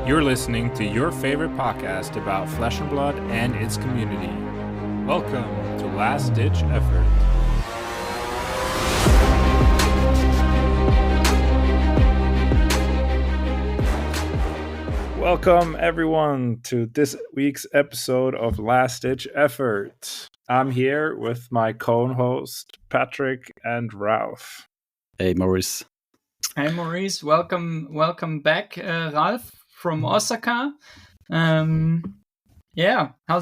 You're listening to your favorite podcast about Flesh and Blood and its community. Welcome to Last Ditch Effort. Welcome everyone to this week's episode of Last Ditch Effort. I'm here with my co-host Patrick and Ralph. Hey Maurice. Hi Maurice, welcome back, Ralph from Osaka. How's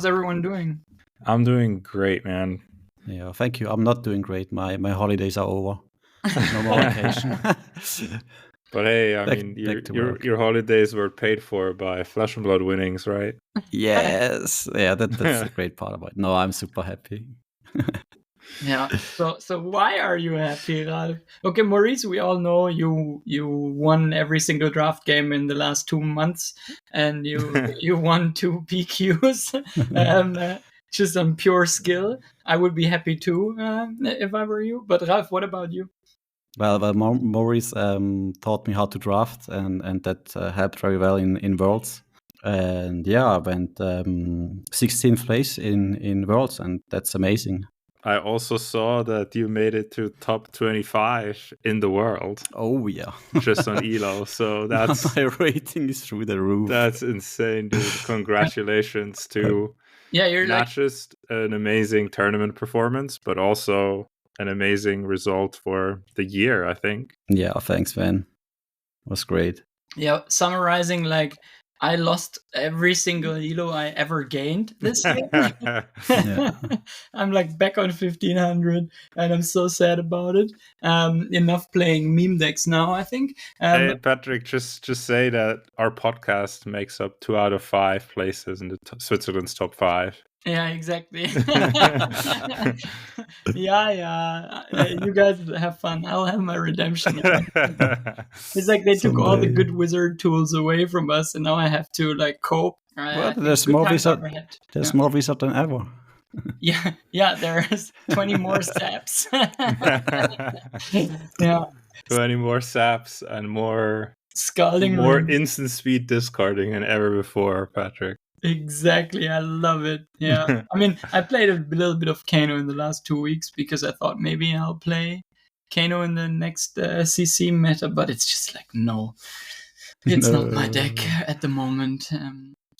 everyone doing? I'm doing great, man. Yeah, thank you. I'm not doing great. My holidays are over. No more vacation. But hey, I mean, your holidays were paid for by Flesh and Blood winnings, right? Yes. Yeah, that's the great part about it. No, I'm super happy. Yeah. So why are you happy, Ralph? Okay, Maurice, we all know you won every single draft game in the last 2 months, and you won 2 PQs. Just on pure skill. I would be happy too if I were you. But Ralph, what about you? Well, Maurice taught me how to draft, and that helped very well in Worlds. And yeah, I went 16th place in Worlds, and that's amazing. I also saw that you made it to top 25 in the world. Oh yeah, just on Elo. So that's my rating is through the roof. That's insane, dude! Congratulations to you're not just an amazing tournament performance, but also an amazing result for the year, I think. Yeah, thanks, man. It was great. Yeah, summarizing, I lost every single Elo I ever gained this year. I'm back on 1500, and I'm so sad about it. Enough playing meme decks now, I think. Hey, Patrick, just say that our podcast makes up 2 out of 5 places in the Switzerland's top 5. Yeah, exactly. You guys have fun. I'll have my redemption. It's like they took all the good wizard tools away from us, and now I have to cope. Well, there's more wizard than ever. Yeah, there's 20 more saps. Yeah, 20 more saps and more scalding, more instant speed discarding than ever before, Patrick. Exactly, I love it. Yeah, I mean, I played a little bit of Kano in the last 2 weeks because I thought maybe I'll play Kano in the next CC meta, but it's just no, it's not my deck at the moment.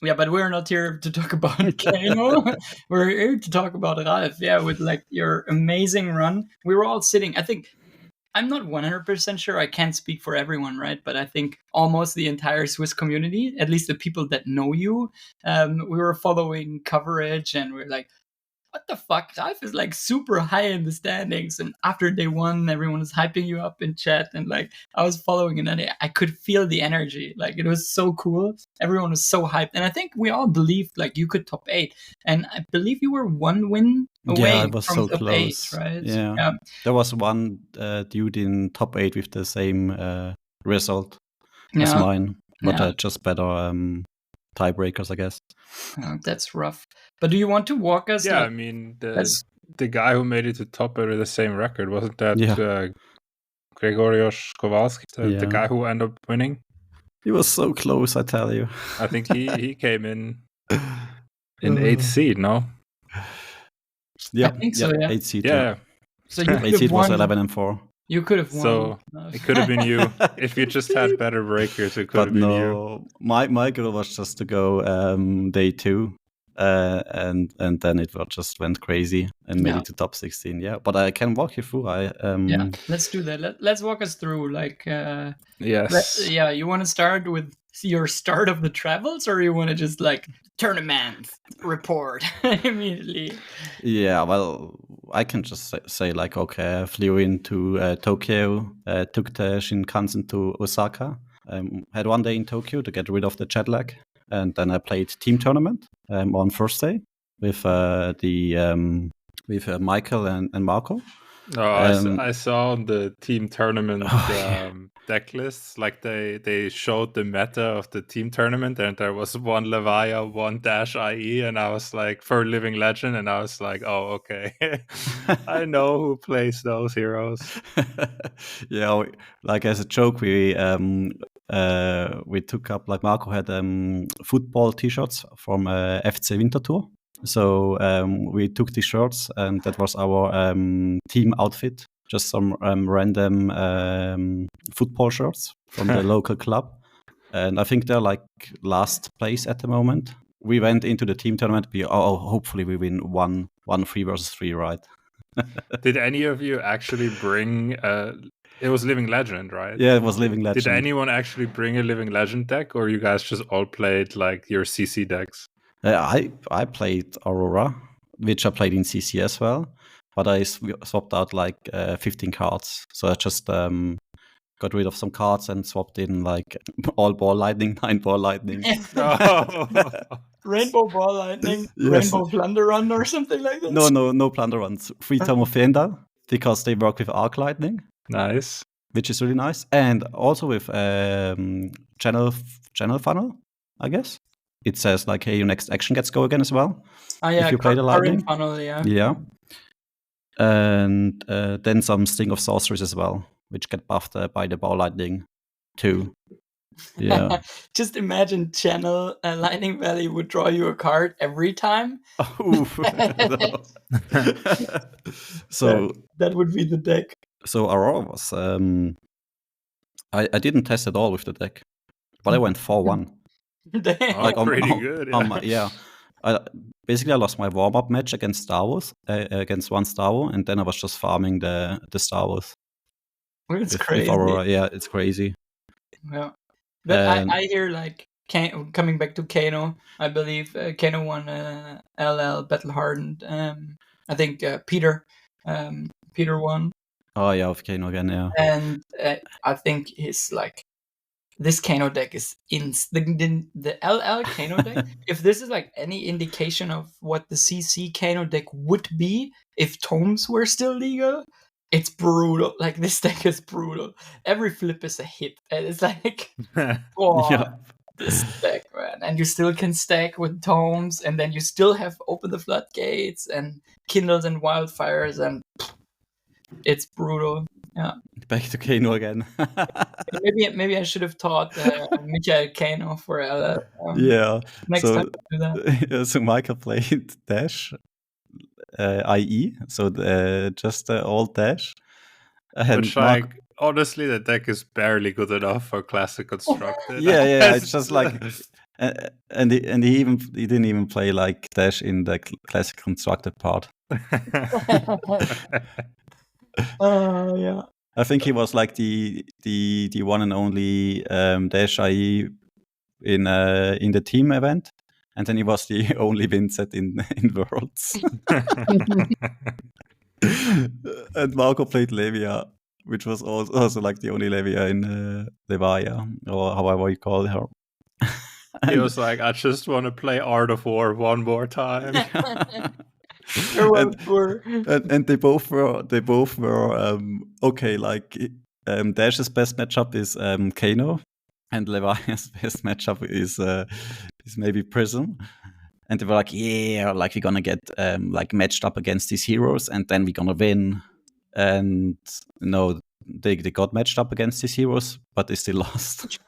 But we're not here to talk about Kano. We're here to talk about Ralph. Yeah, with your amazing run. We were all sitting. I think. I'm not 100% sure. I can't speak for everyone, right? But I think almost the entire Swiss community, at least the people that know you, we were following coverage, and we're like, what the fuck? Ralph is super high in the standings. And after day 1, everyone was hyping you up in chat. And I was following it, and I could feel the energy. It was so cool. Everyone was so hyped. And I think we all believed you could top 8. And I believe you were 1 win away it was from so top close. 8, right? Yeah. There was one dude in top 8 with the same result as mine. But just better tiebreakers, I guess. That's rough. But do you want to walk us? Yeah, I mean, the guy who made it to top 8 with the same record, wasn't that Gregorios Kowalski, the guy who ended up winning? He was so close, I tell you. I think he came in 8th seed, no? Yeah, I think so, 8th seed. Yeah. So you 8th seed was 11-4. You could have won. So it could have been you. If you just had better breakers, it could have been you. My goal was just to go day 2. And then it just went crazy and made it to top 16. Yeah, but I can walk you through. Let's do that. Let's walk us through. Yes. You want to start with your start of the travels, or you want to just tournament report immediately? Yeah, well, I can just say okay, I flew into Tokyo, took the Shinkansen to Osaka. Had 1 day in Tokyo to get rid of the jet lag. And then I played team tournament on first day with Michael and Marco. I saw the team tournament deck lists. They showed the meta of the team tournament, and there was 1 Levaya, 1 Dash IE, and I was for Living Legend, and I was oh, okay. I know who plays those heroes. Yeah, as a joke, we we took up, like Marco had football T-shirts from FC Winterthur. So we took the shirts, and that was our team outfit. Just some random football shirts from the local club. And I think they're like last place at the moment. We went into the team tournament. Hopefully we win one 3-versus-3, right? Did any of you actually bring... it was Living Legend, right? Yeah, it was Living Legend. Did anyone actually bring a Living Legend deck, or you guys just all played like your CC decks? I played Aurora, which I played in CC as well, but I swapped out like 15 cards. So I just got rid of some cards and swapped in like all Ball Lightning, 9 Ball Lightning. Rainbow Ball Lightning, Yes. Rainbow Plunder Run or something like that? No Plunder Runs. 3 Tome of Fenda, because they work with Arc Lightning. Nice. Which is really nice. And also with Channel Funnel, I guess. It says like, hey, your next action gets go again as well. Yeah, if you play the Lightning. Funnel, yeah. Yeah. And then some Sting of Sorceries as well, which get buffed by the Ball Lightning too. Yeah. Just imagine Channel Lightning Valley would draw you a card every time. So that would be the deck. So Aurora was I didn't test at all with the deck, but I went 4-1. Like pretty good. Yeah. Basically I lost my warm-up match against Star Wars, against one Star Wars, and then I was just farming the Star Wars. It's crazy. With Aurora. Yeah, it's crazy. Yeah. But I hear like coming back to Kano, I believe Kano won LL Battle Hardened. I think Peter won. Oh yeah, of Kano again, yeah. And I think his like this Kano deck is the LL Kano deck. If this is like any indication of what the CC Kano deck would be if tomes were still legal, it's brutal. Like this deck is brutal. Every flip is a hit, and it's like, this deck, man. And you still can stack with tomes, and then you still have Open the Floodgates and Kindles and Wildfires, and it's brutal. Yeah. Back to Kano again. Maybe I should have taught Michael Kano for next time to do that. So Michael played Dash. IE, so just old Dash. Which, like, honestly, the deck is barely good enough for Classic Constructed. Yeah, it's just like, and he didn't even play like Dash in the Classic Constructed part. Yeah. I think he was like the one and only Dash IE in the team event. And then he was the only win set in Worlds. And Marco played Levia, which was also like the only Levia in Levia, or however you call her. He was like, I just want to play Art of War one more time. and they both were okay. Like Dash's best matchup is Kano. And Levia's best matchup is maybe Prism. And they were like, yeah, like we're gonna get like matched up against these heroes, and then we're gonna win. And no, they got matched up against these heroes, but they still lost.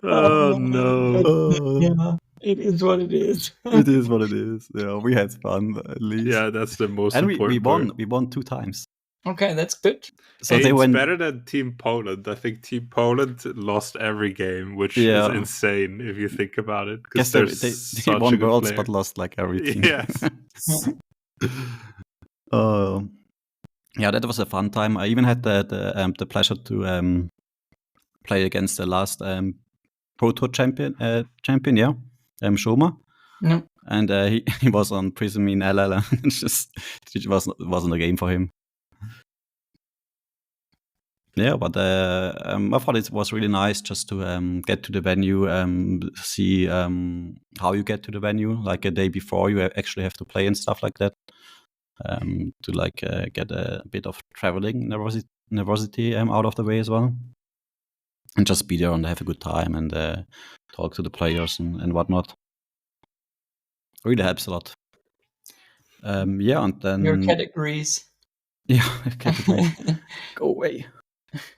Oh no! Yeah, it is what it is. It is what it is. Yeah, we had fun at least. Yeah, that's the most important. And we won 2 times. Okay, that's good. So it's better than Team Poland. I think Team Poland lost every game, which is insane if you think about it. Yes, they won Worlds but lost like everything. Yes. Yeah, that was a fun time. I even had the pleasure to play against the last Pro Tour champion, Shoma. Yeah. And he was on Prism in LL, and it wasn't a game for him. Yeah, but I thought it was really nice just to get to the venue, see how you get to the venue, like a day before you actually have to play and stuff like that, to like get a bit of traveling nervosity out of the way as well, and just be there and have a good time and talk to the players and whatnot. Really helps a lot. Yeah, and then your categories. Yeah, categories. Go away.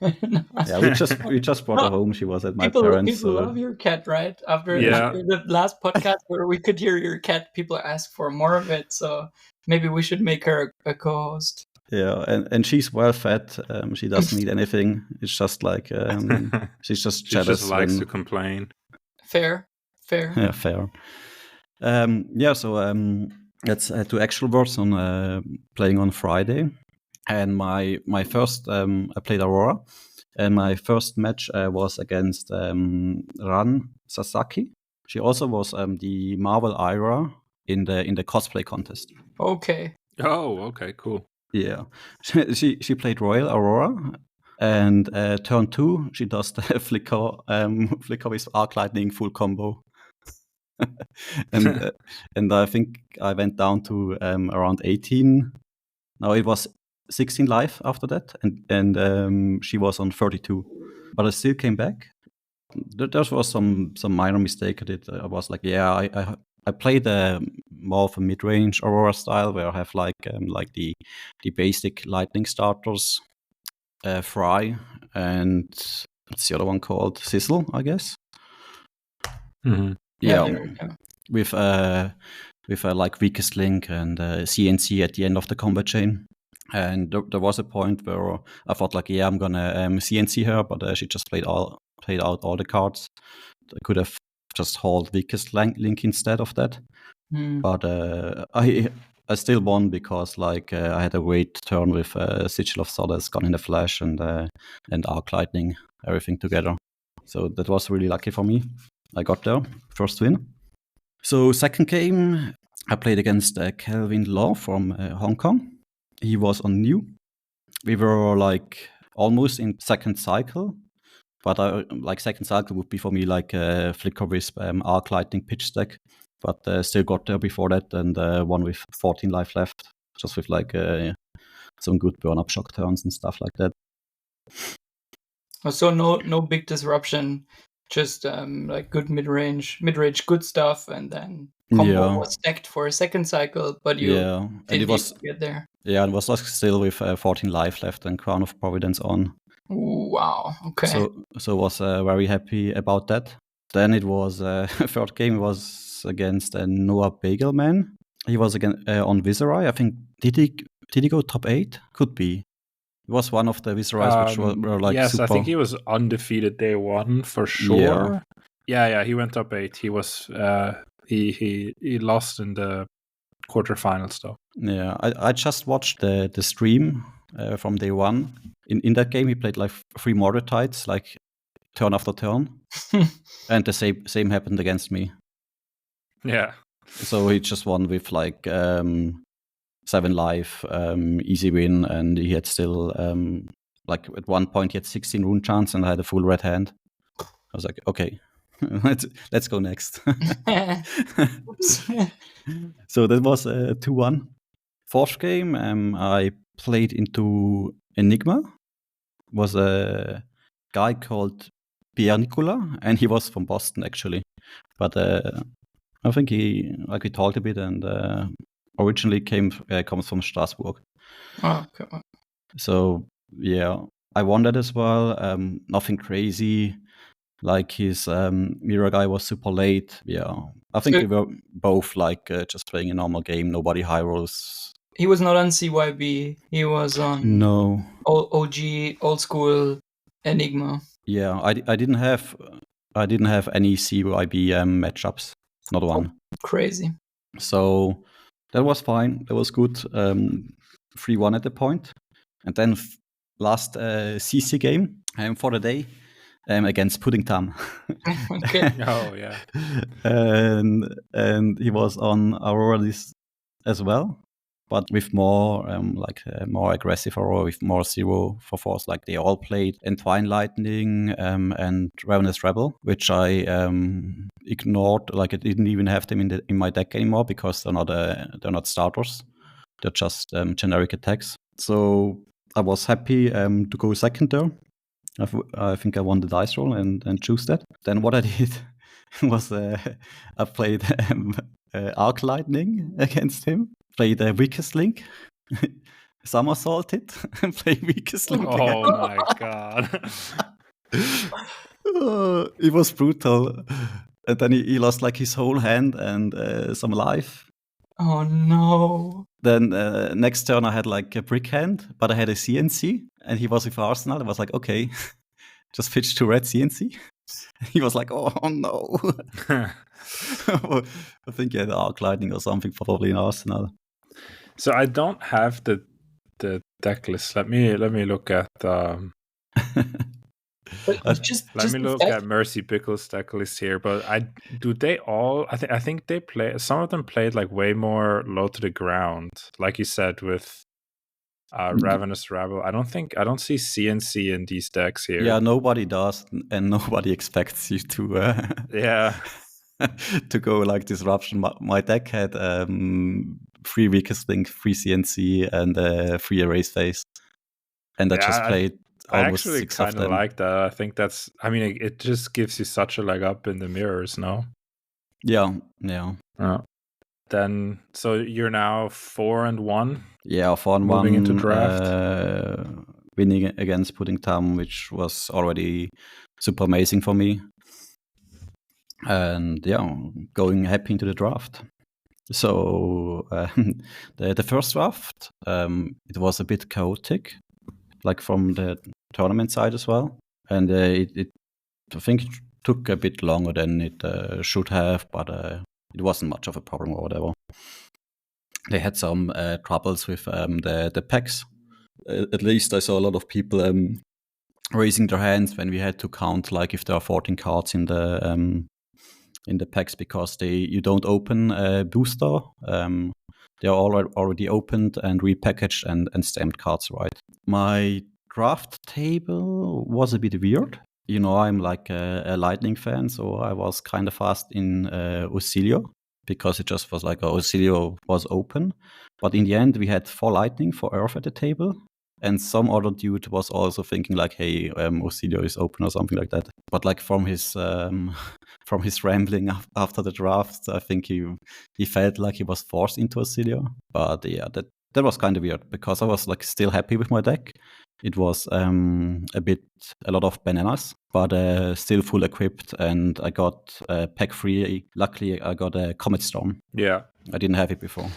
Yeah, we just brought her home. She was at my People parents. So love your cat, right? After Yeah. the last podcast where we could hear your cat, people ask for more of it. So maybe we should make her a co-host. yeah, and she's well fed. She doesn't need anything. It's just like she's just She jealous. just likes when... to complain. Fair. Yeah, fair. Yeah, so let's to actual words on playing on Friday. And my first, I played Aurora, and my first match was against Ran Sasaki. She also was the Marvel Ira in the cosplay contest. Okay. Oh, okay, cool. Yeah, she played Royal Aurora, and turn 2 she does the flicker with arc lightning full combo. and I think I went down to around 18. Now it was 16 live after that, and she was on 32, but I still came back. There was some minor mistake I did. I was like, yeah, I played more of a mid-range Aurora style where I have like the basic lightning starters, Fry, and what's the other one called? Sizzle, I guess. Mm-hmm. Yeah. With like weakest link and CNC at the end of the combat chain. And there was a point where I thought like, yeah, I'm gonna CNC her, but she just played out all the cards. I could have just hauled weakest link instead of that. But I still won because like I had a great turn with Sigil of Solace, Gun in the Flash, and Arc Lightning, everything together. So that was really lucky for me. I got there, first win. So second game, I played against Kelvin Law from Hong Kong. He was on new. We were like almost in second cycle, but like second cycle would be for me like Flicker Wisp, Arc Lightning pitch stack, but still got there before that and won with 14 life left, just with like some good burn up shock turns and stuff like that. So no big disruption, just like good mid-range good stuff, and then combo was stacked for a second cycle, but you didn't get there. Yeah, it was still with 14 life left and Crown of Providence on. Wow, okay. So was very happy about that. Then it was third game was against Noah Bagelman. He was again on Viserai. I think did he go top 8? Could be. It was one of the Viserais which were like yes, super... I think he was undefeated day 1 for sure. Yeah, he went top 8. He was he lost in the quarterfinals though. Yeah, I just watched the stream from day 1. In that game, he played like 3 Mordetides, like turn after turn, and the same happened against me. Yeah. So he just won with like 7 life, easy win, and he had still like at one point he had 16 rune chance, and I had a full red hand. I was like, okay, let's go next. So that was 2-1. Fourth game, I played into Enigma. Was a guy called Pierre Nicolas, and he was from Boston actually. But I think we talked a bit, and originally comes from Strasbourg. Oh, okay. So yeah, I won that as well. Nothing crazy. Like his Mira guy was super late. Yeah, I think we were both like just playing a normal game. Nobody high rolls. He was not on CYB. He was on OG old school Enigma. Yeah, I didn't have any CYB matchups. Not one. Oh, crazy. So that was fine. That was good. 3-1 at the point, and then last CC game for the day. Against Pudding Tam. Okay. Oh yeah. And he was on Aurora this as well, but with more more aggressive Aurora with more 0-4-4s. Like they all played Entwine Lightning and Ravenous Rebel, which I ignored. Like I didn't even have them in my deck anymore because they're not starters. They're just generic attacks. So I was happy to go second there. I think I won the dice roll and chose that. Then what I did was I played Arc Lightning against him. Played Weakest Link. somersault it and play weakest link again. Oh my god. It was brutal. And then he lost like his whole hand and some life. Oh no. Then next turn I had like a brick hand, but I had a CNC, and he was with Arsenal. I was like, okay, just pitch to red CNC. He was like, oh no. I think he had arc lightning or something probably in Arsenal. So I don't have the deck list. Let me look at let me look at Mercy Pickle's deck list here. But they all? I think they play. Some of them played like way more low to the ground, like you said with Ravenous Rabble. I don't see CNC in these decks here. Yeah, nobody does, and nobody expects you to. To go like Disruption. My deck had 3 weakest link, 3 CNC, and 3 erase phase, and I just played. I actually kind of like that. I think that's. I mean, it just gives you such a leg up in the mirrors, no? Yeah. Then, so you're now 4-1. Yeah, 4-1. Moving into draft, winning against Pudding Tam, which was already super amazing for me. And yeah, going happy into the draft. So the first draft, it was a bit chaotic, like from the tournament side as well, and I think it took a bit longer than it should have, but it wasn't much of a problem or whatever. They had some troubles with the packs. At least I saw a lot of people raising their hands when we had to count, like if there are 14 cards in the packs, because you don't open a booster. They are already opened and repackaged and stamped cards, right? My draft table was a bit weird. You know, I'm like a Lightning fan, so I was kind of fast in Oscillio, because it just was like Oscillio was open. But in the end, we had 4 Lightning, 4 Earth at the table. And some other dude was also thinking like, hey, Oscillio is open or something like that. But like from his rambling after the draft, I think he felt like he was forced into Oscillio. But yeah, that was kind of weird, because I was like still happy with my deck. It was a lot of bananas, but still full equipped, and I got pack 3. Luckily, I got a Comet Storm. Yeah, I didn't have it before.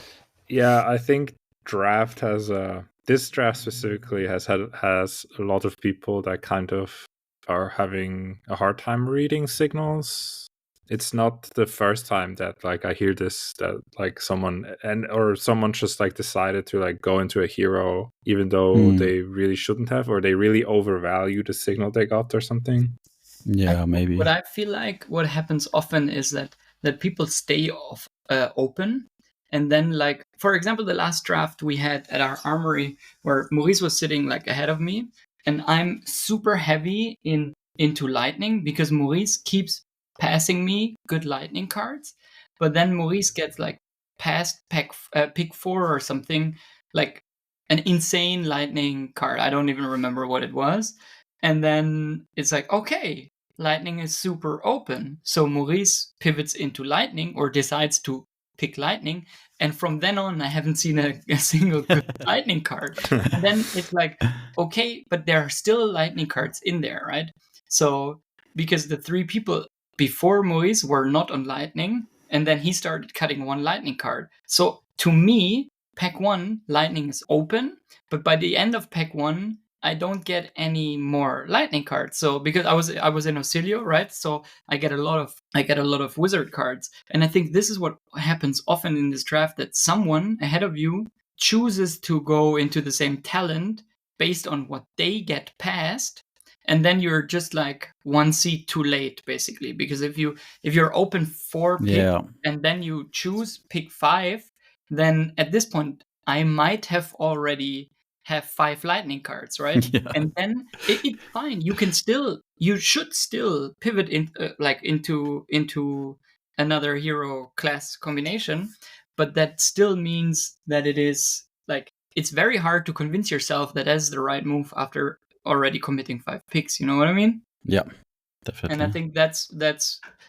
Yeah, I think draft has this draft specifically has a lot of people that kind of are having a hard time reading signals. It's not the first time that like I hear this, that like someone just like decided to like go into a hero even though they really shouldn't have, or they really overvalue the signal they got or something. Yeah, maybe. What I feel like what happens often is that people stay open. And then, like, for example, the last draft we had at our armory where Maurice was sitting like ahead of me, and I'm super heavy into lightning because Maurice keeps passing me good lightning cards. But then Maurice gets like past pick 4 or something, like an insane lightning card. I don't even remember what it was. And then it's like, okay, lightning is super open. So Maurice pivots into lightning, or decides to pick lightning, and from then on I haven't seen a single good lightning card. And then it's like, okay, but there are still lightning cards in there, right? So because the 3 people before Maurice were not on lightning, and then he started cutting 1 lightning card. So to me, pack 1 lightning is open, but by the end of pack 1 I don't get any more lightning cards. So because I was in Oscillio, right? So I get a lot of wizard cards. And I think this is what happens often in this draft, that someone ahead of you chooses to go into the same talent based on what they get past. And then you're just like 1 seat too late, basically. Because if you're open 4 pick and then you choose pick 5, then at this point I might have already have 5 lightning cards, right? Yeah. And then it's fine. You should still pivot into another hero class combination, but that still means that it is like, it's very hard to convince yourself that that's the right move after already committing 5 picks. You know what I mean? Yeah, definitely. And I think that's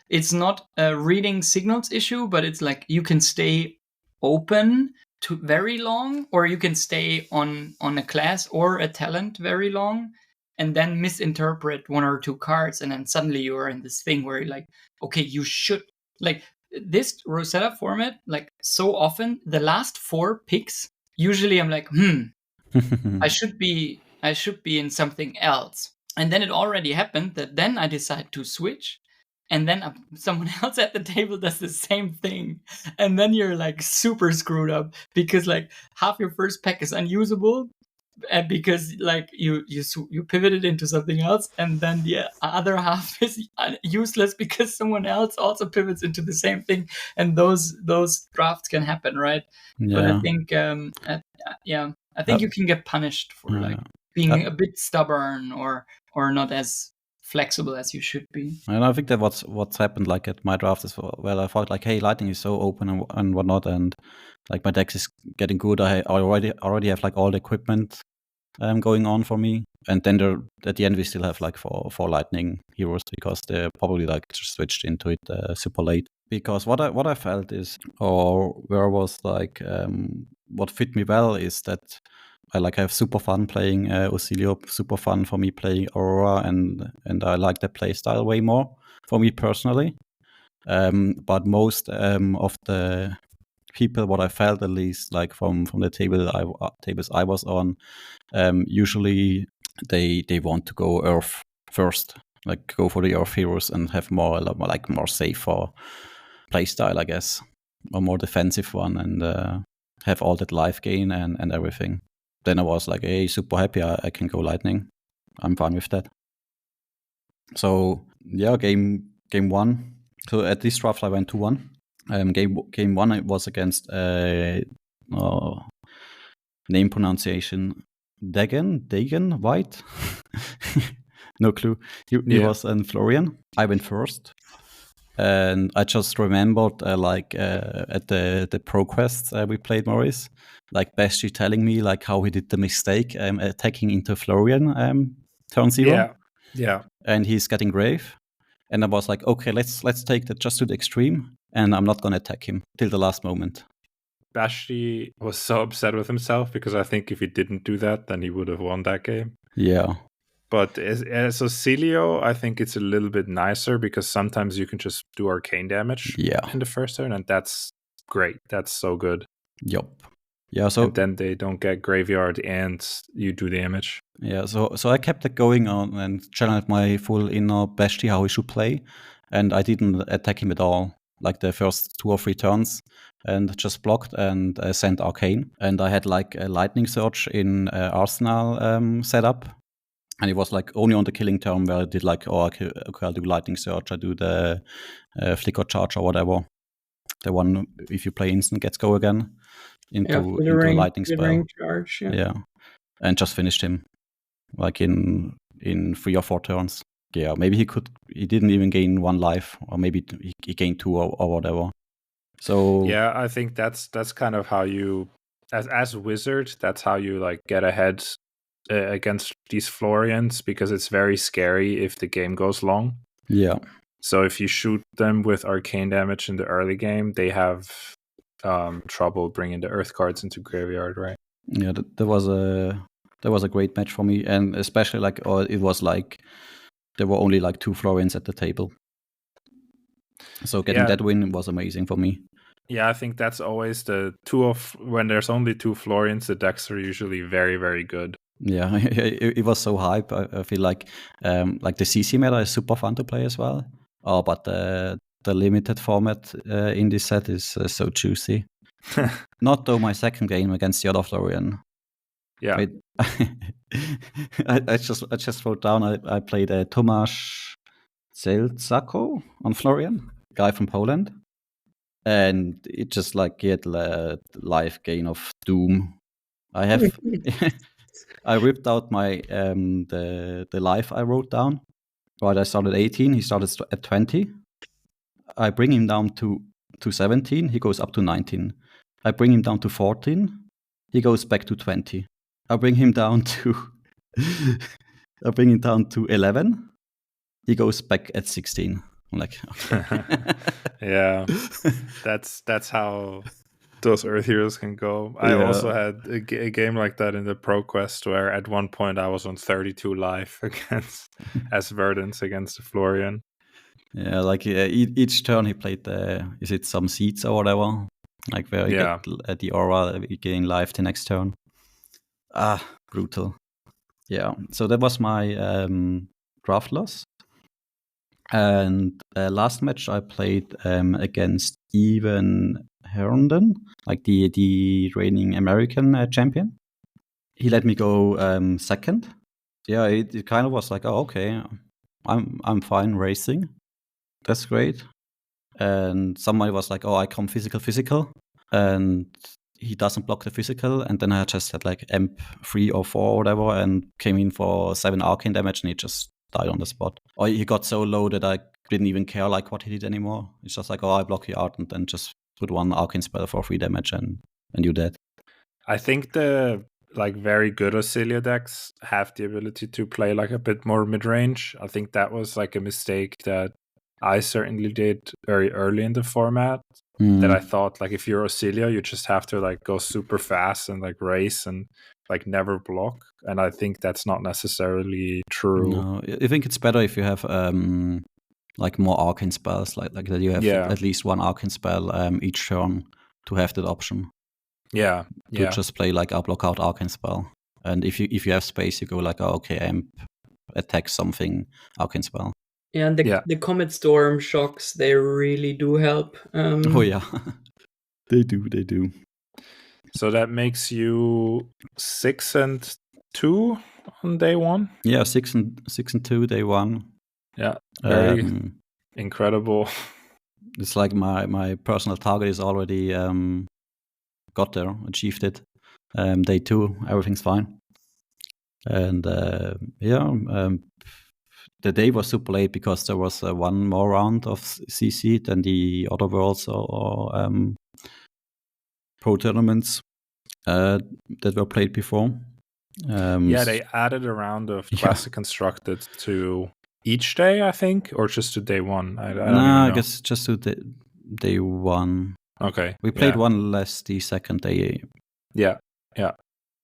it's not a reading signals issue, but it's like you can stay open very long, or you can stay on a class or a talent very long, and then misinterpret one or two cards, and then suddenly you're in this thing where you're like, okay, you should, like, this Rosetta format, like, so often the last 4 picks, usually I'm like, I should be in something else. And then it already happened that then I decide to switch, and then someone else at the table does the same thing, and then you're like super screwed up because like half your first pack is unusable, because like you pivoted into something else, and then the other half is useless because someone else also pivots into the same thing, and those drafts can happen, right? Yeah. But I think I think you can get punished for like being a bit stubborn or not as flexible as you should be. And I think that what's happened like at my draft as well. I thought like, hey, Lightning is so open and whatnot, and like my deck is getting good. I already have like all the equipment going on for me, and then at the end we still have like four Lightning heroes because they're probably like just switched into it super late. Because what I felt is, or where was like what fit me well is that I have super fun playing Oscillio, super fun for me playing Aurora, and I like the play style way more for me personally. But most of the people, what I felt at least, like from the tables I was on, usually they want to go Earth first, like go for the Earth heroes and have more safer play style, I guess, a more defensive one, and have all that life gain and everything. Then I was like, hey, super happy I can go Lightning. I'm fine with that. So yeah, game 1. So at this draft I went 2-1. Game 1 it was against name pronunciation Dagan White. No clue. He was in Florian. I went first. And I just remembered, at the pro quests we played, Maurice, like Besti telling me like how he did the mistake attacking into Florian turn 0. Yeah. And he's getting grave. And I was like, okay, let's take that just to the extreme, and I'm not gonna attack him till the last moment. Basti was so upset with himself because I think if he didn't do that, then he would have won that game. Yeah. But as Oscillio, I think it's a little bit nicer because sometimes you can just do arcane damage in the first turn, and that's great. That's so good. Yup. Yeah, so and then they don't get graveyard and you do damage. Yeah, so I kept it going on and channeled my full inner Besti how he should play, and I didn't attack him at all, like the first 2 or 3 turns, and just blocked and sent Arcane. And I had like a Lightning Surge in Arsenal setup. And it was like only on the killing turn where I did like, okay, I'll do Lightning Surge, I do the Flicker Charge or whatever. The one, if you play instant, gets go again into a Lightning spell. Charge, yeah. And just finished him like in 3 or 4 turns. Yeah, maybe he didn't even gain 1 life, or maybe he gained 2 or whatever. So yeah, I think that's kind of how you, as wizard, that's how you like get ahead against these Florians, because it's very scary if the game goes long. Yeah. So if you shoot them with arcane damage in the early game, they have trouble bringing the earth cards into graveyard, right? Yeah, that was a great match for me, and especially like it was like there were only like 2 Florians at the table, so getting that win was amazing for me. Yeah, I think that's always when there's only 2 Florians, the decks are usually very, very good. Yeah, it was so hype. I feel like the CC meta is super fun to play as well. Oh, but the limited format in this set is so juicy. Not though my second game against the other Florian. Yeah. I just wrote down I played Tomasz Zelzako on Florian, guy from Poland. And it just like get life gain of doom. I have I ripped out my the life I wrote down. Right, I started 18. He started at 20. I bring him down to 17. He goes up to 19. I bring him down to 14. He goes back to 20. I bring him down to 11. He goes back at 16. I'm like, okay. Yeah, that's how those Earth Heroes can go. I also had a game like that in the Pro Quest where at one point I was on 32 life against as Verdance against the Florian. Yeah, like each turn he played is it some seeds or whatever? Like where you get the aura, you gain life the next turn. Brutal. Yeah, so that was my draft loss. And last match I played against Evan Herndon, like the reigning American champion. He let me go second. Yeah, it kind of was like, oh, okay, I'm fine racing. That's great. And somebody was like, oh, I come physical. And he doesn't block the physical. And then I just had like amp 3 or 4 or whatever and came in for 7 arcane damage and he just died on the spot. Or he got so low that I didn't even care like what he did anymore. It's just like, oh, I block you out and then just put 1 arcane spell for 3 damage and you're dead. I think the like very good Oscillio decks have the ability to play like a bit more mid-range. I think that was like a mistake that I certainly did very early in the format. That I thought like if you're Oscillio, you just have to like go super fast and like race and like never block. And I think that's not necessarily true. No, I think it's better if you have like more arcane spells, like that you have at least 1 arcane spell each turn to have that option. Yeah. To just play like a block out arcane spell. And if you have space, you go like, oh, okay, amp attack something arcane spell. Yeah, and the Comet Storm shocks, they really do help. Oh yeah, they do. So that makes you 6-2 on day 1. Yeah, 6-2 day 1. Yeah, very incredible. It's like my personal target is already got there, achieved it. Day 2, everything's fine. And the day was super late because there was 1 more round of CC than the other worlds or pro tournaments that were played before. They added a round of Classic Constructed to each day, I think, or just to day 1. I don't even know. I guess just to day 1. Okay. We played 1 less the second day. Yeah.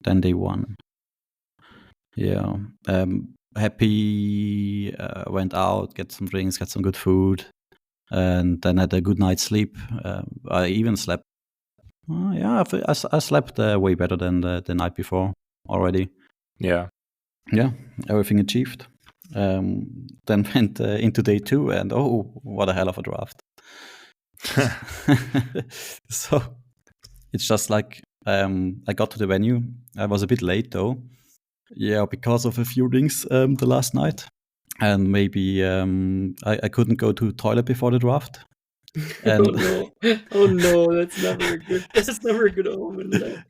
Then day 1. Yeah. Happy, went out, get some drinks, get some good food, and then had a good night's sleep. I even slept. I slept way better than the night before already. Yeah, everything achieved. Then went into day 2, and oh, what a hell of a draft! So it's just like I got to the venue. I was a bit late though. Yeah, because of a few drinks the last night. And maybe I couldn't go to the toilet before the draft. And oh no, that's never a good omen.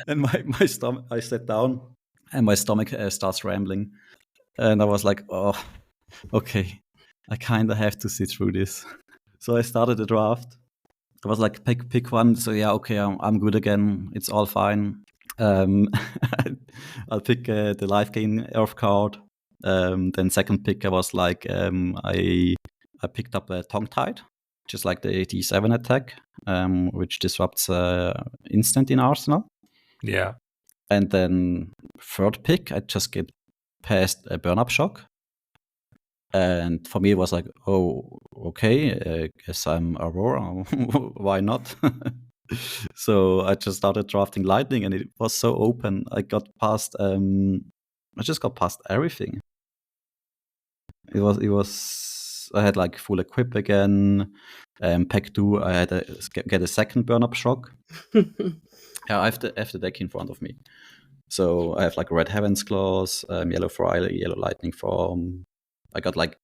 And my stomach, I sat down and my stomach starts rambling. And I was like, oh, okay, I kind of have to sit through this. So I started the draft. I was like, pick 1. So yeah, okay, I'm good again. It's all fine. I'll pick the life gain Earth card. Then second pick, I was like, I picked up a Tongue Tied, just like the D7 attack, which disrupts instant in Arsenal. Yeah. And then third pick, I just get past a Burn Up Shock. And for me, it was like, oh, okay, guess I'm Aurora. Why not? So I just started drafting Lightning, and it was so open. I just got past everything. It was. I had like full equip again. Pack 2, I had to get a second Burn Up Shock. I have the deck in front of me. So I have like Red Heaven's Claws, Yellow Fire, Yellow Lightning Form. I got like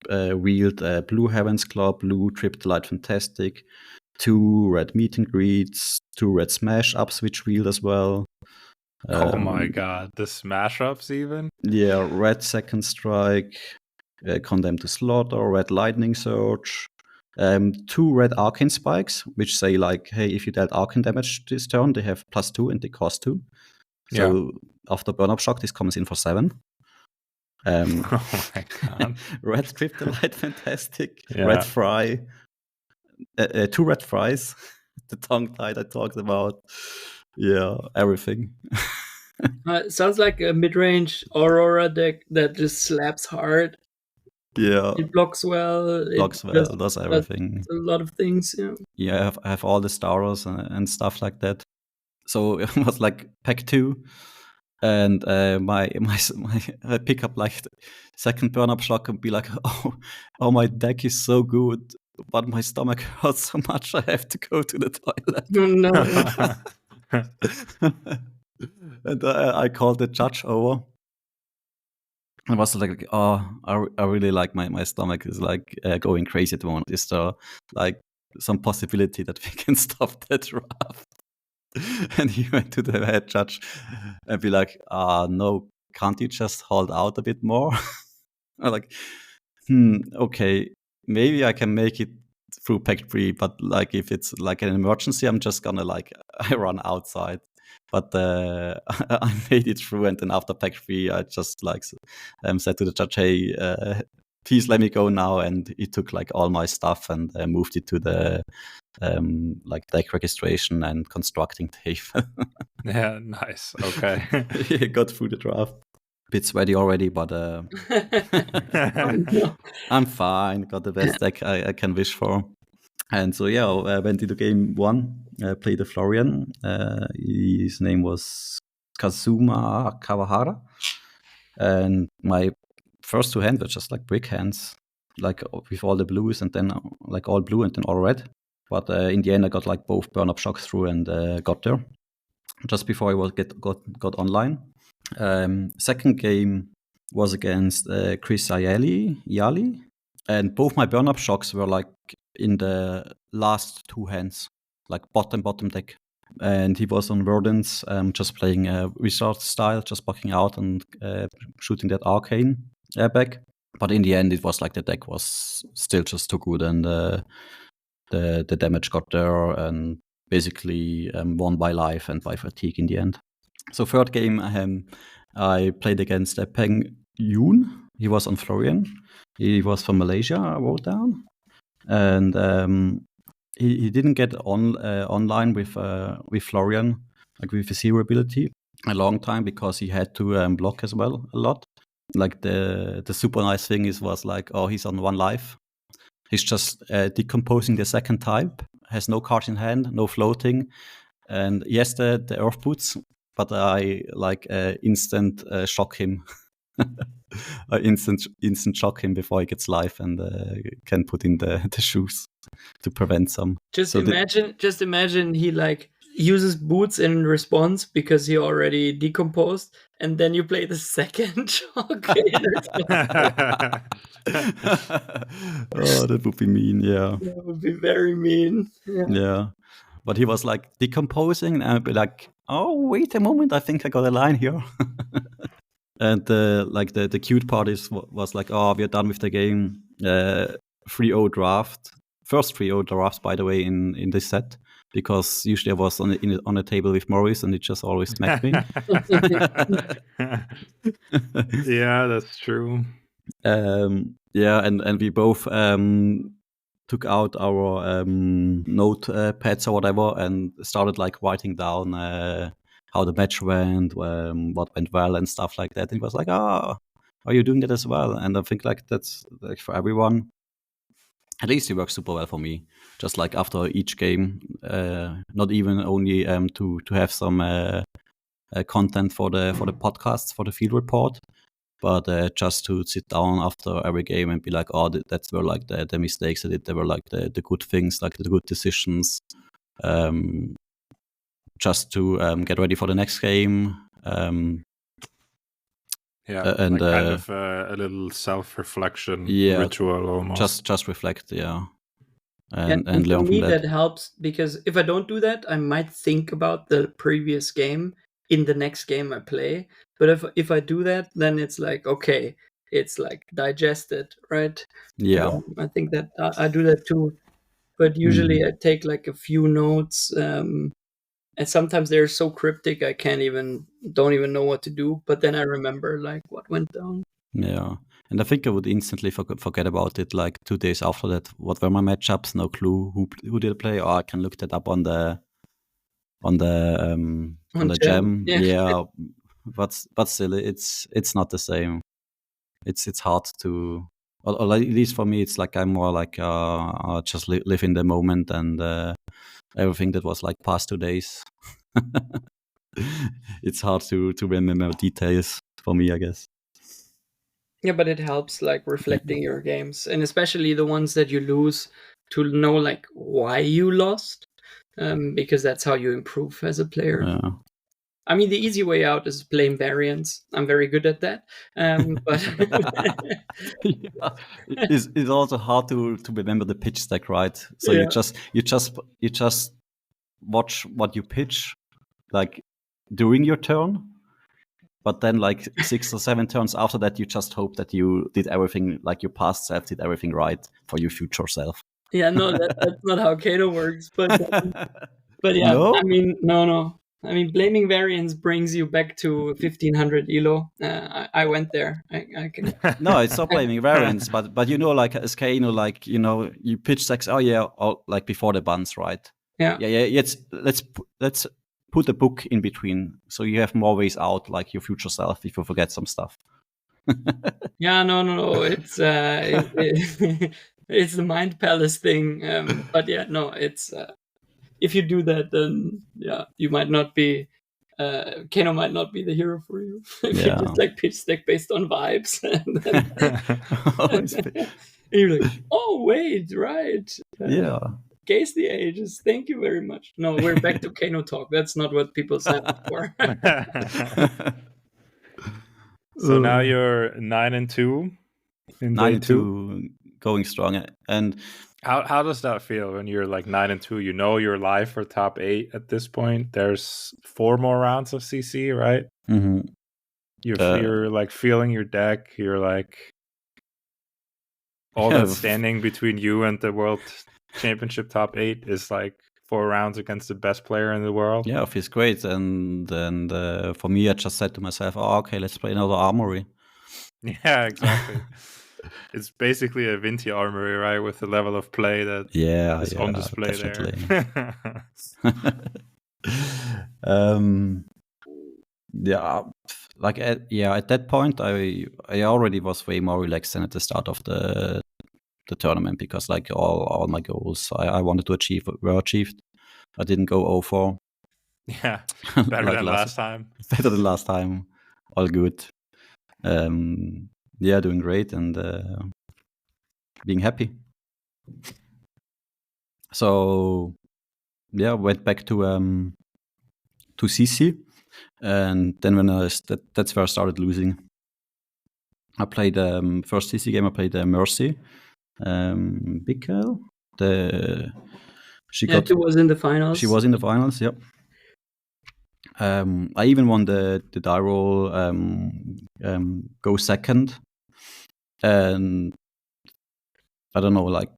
wheeled Blue Heaven's Claw, Blue Tripped Light Fantastic, 2 red Meet and Greets, 2 red Smash Ups, which wheeled as well. Oh my god, the Smash Ups even? Yeah, red Second Strike, Condemned to Slaughter, red Lightning Surge, 2 red Arcane Spikes, which say like, hey, if you dealt Arcane damage this turn, they have +2 and they cost 2. So after Burn Up Shock, this comes in for 7. Oh my god. Red Kryptonite Fantastic, Red Fry, 2 red fries, the tongue tied I talked about, everything. It sounds like a mid-range Aurora deck that just slaps hard. Yeah, It blocks well. blocks well, does everything. A lot of things. Yeah. Yeah, I have all the stars and stuff like that. So it was like pack 2, and my I pick up like the second burn up shock and be like, oh, my deck is so good, but my stomach hurts so much I have to go to the toilet. Oh, no. And I called the judge over. I was like, I really like my stomach is like going crazy at the moment. Is there like some possibility that we can stop that draft? And he went to the head judge and be like, no, can't you just hold out a bit more? I'm like, okay, maybe I can make it through pack 3, but like if it's like an emergency, I'm just gonna like I run outside. But I made it through, and then after pack 3, I just like said to the judge, "Hey, please let me go now." And he took like all my stuff and moved it to the like deck registration and constructing table. Yeah, nice. Okay. He got through the draft. Bit sweaty already, but I'm fine. Got the best deck I can wish for. And so I went into game 1, played a Florian. His name was Kazuma Kawahara. And my first 2 hands were just like brick hands, like with all the blues and then like all blue and then all red. But in the end, I got like both burn up shocks through and got there just before I got online. Second game was against Chris Yali, and both my burn up shocks were like in the last 2 hands, like bottom deck. And he was on Verdance, just playing Wizard style, just bucking out and shooting that Arcane back. But in the end, it was like the deck was still just too good, and the damage got there, and basically won by life and by fatigue in the end. So third game, I played against Peng Yoon. He was on Florian. He was from Malaysia, I wrote down. And he didn't get online with Florian, like with his hero ability, a long time because he had to block as well a lot. Like the super nice thing was like, he's on 1 life. He's just decomposing the second type, has no card in hand, no floating. And yes, the Earth Boots, but I like instant shock him. I instant shock him before he gets life and can put in the shoes to prevent some. Just imagine he like uses boots in response because he already decomposed, and then you play the second shock. That would be mean, yeah. That would be very mean. Yeah. But he was like decomposing, and I'd be like, wait a moment, I think I got a line here. And like the cute part was like, we're done with the game. 3-0 draft. First 3-0 drafts, by the way, in this set, because usually I was on a table with Maurice and he just always smacked me. Yeah, that's true. And we both took out our notepads or whatever and started like writing down how the match went, what went well and stuff like that. And it was like, are you doing that as well? And I think like that's like for everyone. At least it works super well for me. Just like after each game, not even only to have some content for the podcasts, for the field report, but just to sit down after every game and be like, that's were like the mistakes I did. They were like the good things, like the good decisions. Just to get ready for the next game. And like kind of a little self-reflection ritual almost. Just reflect, and learn from that. That helps, because if I don't do that, I might think about the previous game in the next game I play. But if I do that, then it's like, okay, it's like digested, right? Yeah. I think that I do that too. But usually I take like a few notes. And sometimes they're so cryptic I don't even know what to do. But then I remember like what went down. Yeah, And I think I would instantly forget about it. Like 2 days after that, what were my matchups? No clue who did I play. Or I can look that up on the gem. Yeah, but still, it's not the same. It's hard to, or at least for me, it's like I'm more like just live in the moment, and everything that was like past 2 days. It's hard to remember details for me, I guess. Yeah, but it helps like reflecting your games, and especially the ones that you lose, to know like why you lost, because that's how you improve as a player. Yeah. I mean, the easy way out is blame variance. I'm very good at that, but Yeah. It's also hard to remember the pitch stack, right? So Yeah. you just watch what you pitch like during your turn, but then like 6 or 7 turns after that, you just hope that you did everything, like your past self did everything right for your future self. Yeah, no, that's not how Kano works. But yeah, No? I mean, no. I mean, blaming variance brings you back to 1500 elo. I went there. I can. No, it's not blaming variance, but you know, like as Kano, like you pitch stacks. Oh yeah, like before the buns, right? Yeah. Let's put a book in between, so you have more ways out, like your future self, if you forget some stuff. Yeah, no. It's it's the mind palace thing. But yeah, no, it's if you do that, then yeah, you might not be. Kano might not be the hero for you if you just like pitch stack based on vibes, and then you're like, oh wait, right? Yeah. Gaze the ages. Thank you very much. No, we're back to Kano talk. That's not what people sign up for. So now you're 9-2 in day 2, going strong. And how does that feel when you're like 9-2? You know you're live for top 8 at this point. There's 4 more rounds of CC, right? Mm-hmm. You're like feeling your deck. You're like all that's standing between you and the World Championship top 8 is like 4 rounds against the best player in the world. Yeah, it feels great. And for me, I just said to myself, oh, okay, let's play another Armory. Yeah, exactly. It's basically a Vinti Armory, right? With the level of play that is on display definitely. There. Yeah, like at that point, I already was way more relaxed than at the start of the tournament, because like all my goals I wanted to achieve were achieved. I didn't go 0-4. Yeah, better like than last time. Better than last time. All good. Yeah, doing great and being happy. So yeah, went back to CC, and then when that's where I started losing. I played first CC game. I played Mercy. Big girl. She was in the finals. She was in the finals. Yep. I even won the die roll. Go second, and I don't know. Like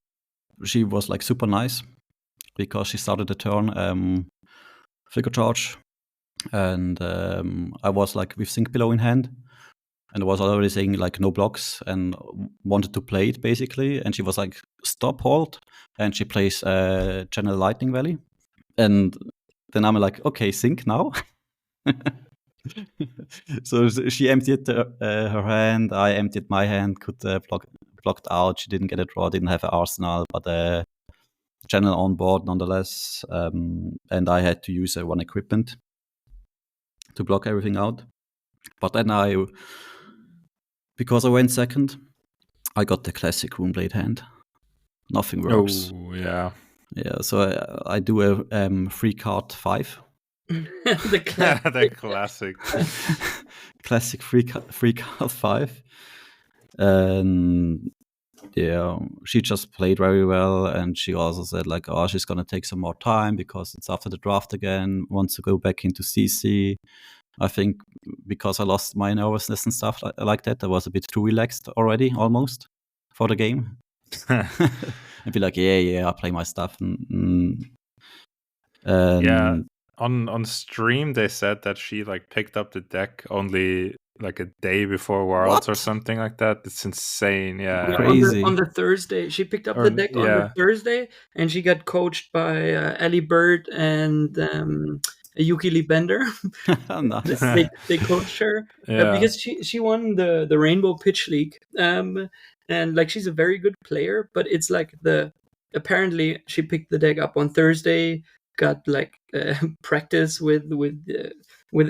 she was like super nice, because she started the turn flicker charge, and I was like with Sync Pillow in hand. And I was already saying like no blocks and wanted to play it basically. And she was like, stop, hold. And she plays Channel Lightning Valley. And then I'm like, okay, sync now. So she emptied her hand. I emptied my hand, could blocked out. She didn't get a draw, didn't have an arsenal, but channel on board nonetheless. And I had to use one equipment to block everything out. But then because I went second, I got the classic Runeblade hand. Nothing works. Oh, yeah. Yeah, so I do a 3 card 5. The classic. Classic 3 card 5. And yeah, she just played very well. And she also said like, oh, she's going to take some more time because it's after the draft again, wants to go back into CC. I think because I lost my nervousness and stuff like that, I was a bit too relaxed already, almost, for the game. I'd be like, yeah, I play my stuff. Yeah, on stream they said that she like picked up the deck only like a day before Worlds or What? something like that. It's insane. Yeah. Yeah, Crazy. on the Thursday. She picked up Or- the deck on the yeah. Thursday, and she got coached by Ellie Bird and Yuki Lee Bender. Nice. They coached her Yeah. because she won the Rainbow Pitch League, and like she's a very good player. But it's like apparently she picked the deck up on Thursday, got like practice with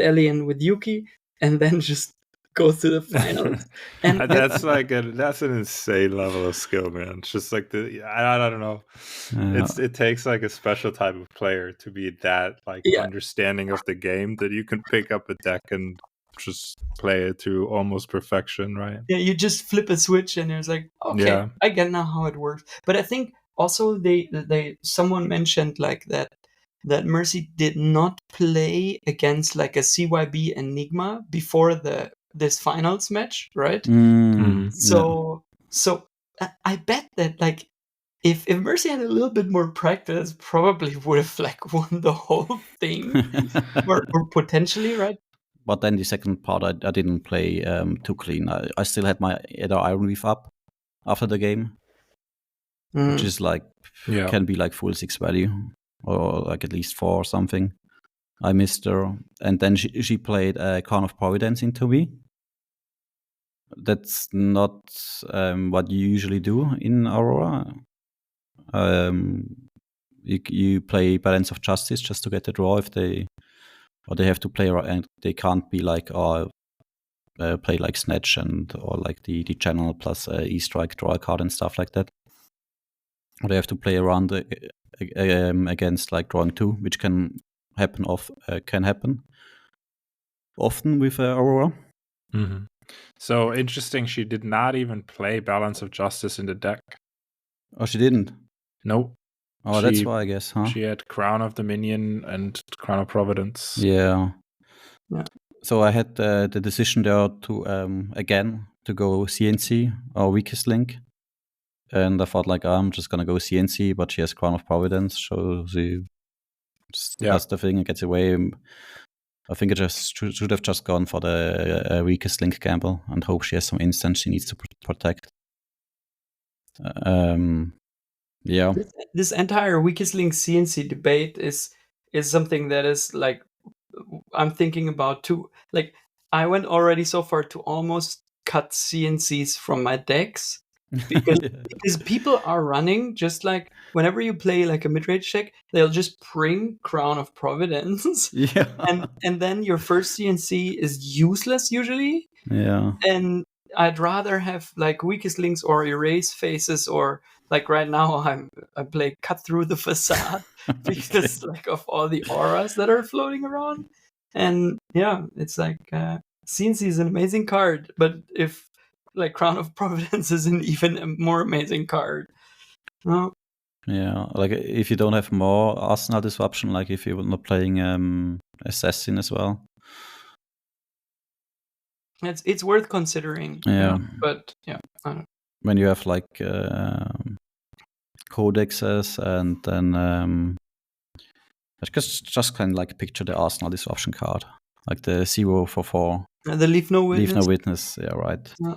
Ellie and with Yuki, and then just goes to the finals. And that's an insane level of skill, man. It's just like I don't know. It takes like a special type of player to be that like Yeah. understanding of the game that you can pick up a deck and just play it to almost perfection, right? Yeah, you just flip a switch and it's like, okay, Yeah. I get now how it works. But I think also someone mentioned like that Mercy did not play against like a CYB Enigma before this finals match, right? So I bet that like if Mercy had a little bit more practice, probably would have like won the whole thing, or potentially, right? But then the second part, I didn't play too clean. I still had my Iron Reef up after the game, which is like can be like full 6 value or like at least 4 or something. I missed her, and then she played Crown of Providence into me. That's not what you usually do in Aurora. You play Balance of Justice just to get the draw if they have to play, and they can't be like play like Snatch or like the channel plus E-Strike draw a card and stuff like that. Or they have to play around against like drawing 2, which can happen often with Aurora. Mm-hmm. So interesting, she did not even play Balance of Justice in the deck. Oh, she didn't? Nope. Oh, that's why, I guess, huh? She had Crown of Dominion and Crown of Providence. Yeah. So I had the decision there to again to go CNC or Weakest Link, and I thought like I'm just gonna go CNC, but she has Crown of Providence, so she does the thing and gets away. I think I just should have just gone for the Weakest Link gamble and hope she has some instance she needs to protect. Yeah. This entire Weakest Link CNC debate is something that is like I'm thinking about too. Like I went already so far to almost cut CNCs from my decks because people are running just like whenever you play like a mid-range deck, they'll just bring Crown of Providence. Yeah. And then your first CNC is useless usually. Yeah. And I'd rather have like Weakest Links or Erase Faces, or like right now I play Cut Through the Facade because like of all the auras that are floating around. And yeah, it's like CNC is an amazing card, but if like Crown of Providence is an even more amazing card. Oh. Yeah, like if you don't have more Arsenal Disruption, like if you're not playing Assassin as well. It's worth considering. Yeah. But yeah, I don't know. When you have like codexes and then just kind of like picture the Arsenal Disruption card, like the 0/4. The Leave No Witness. Leave No Witness, yeah, right. Yeah.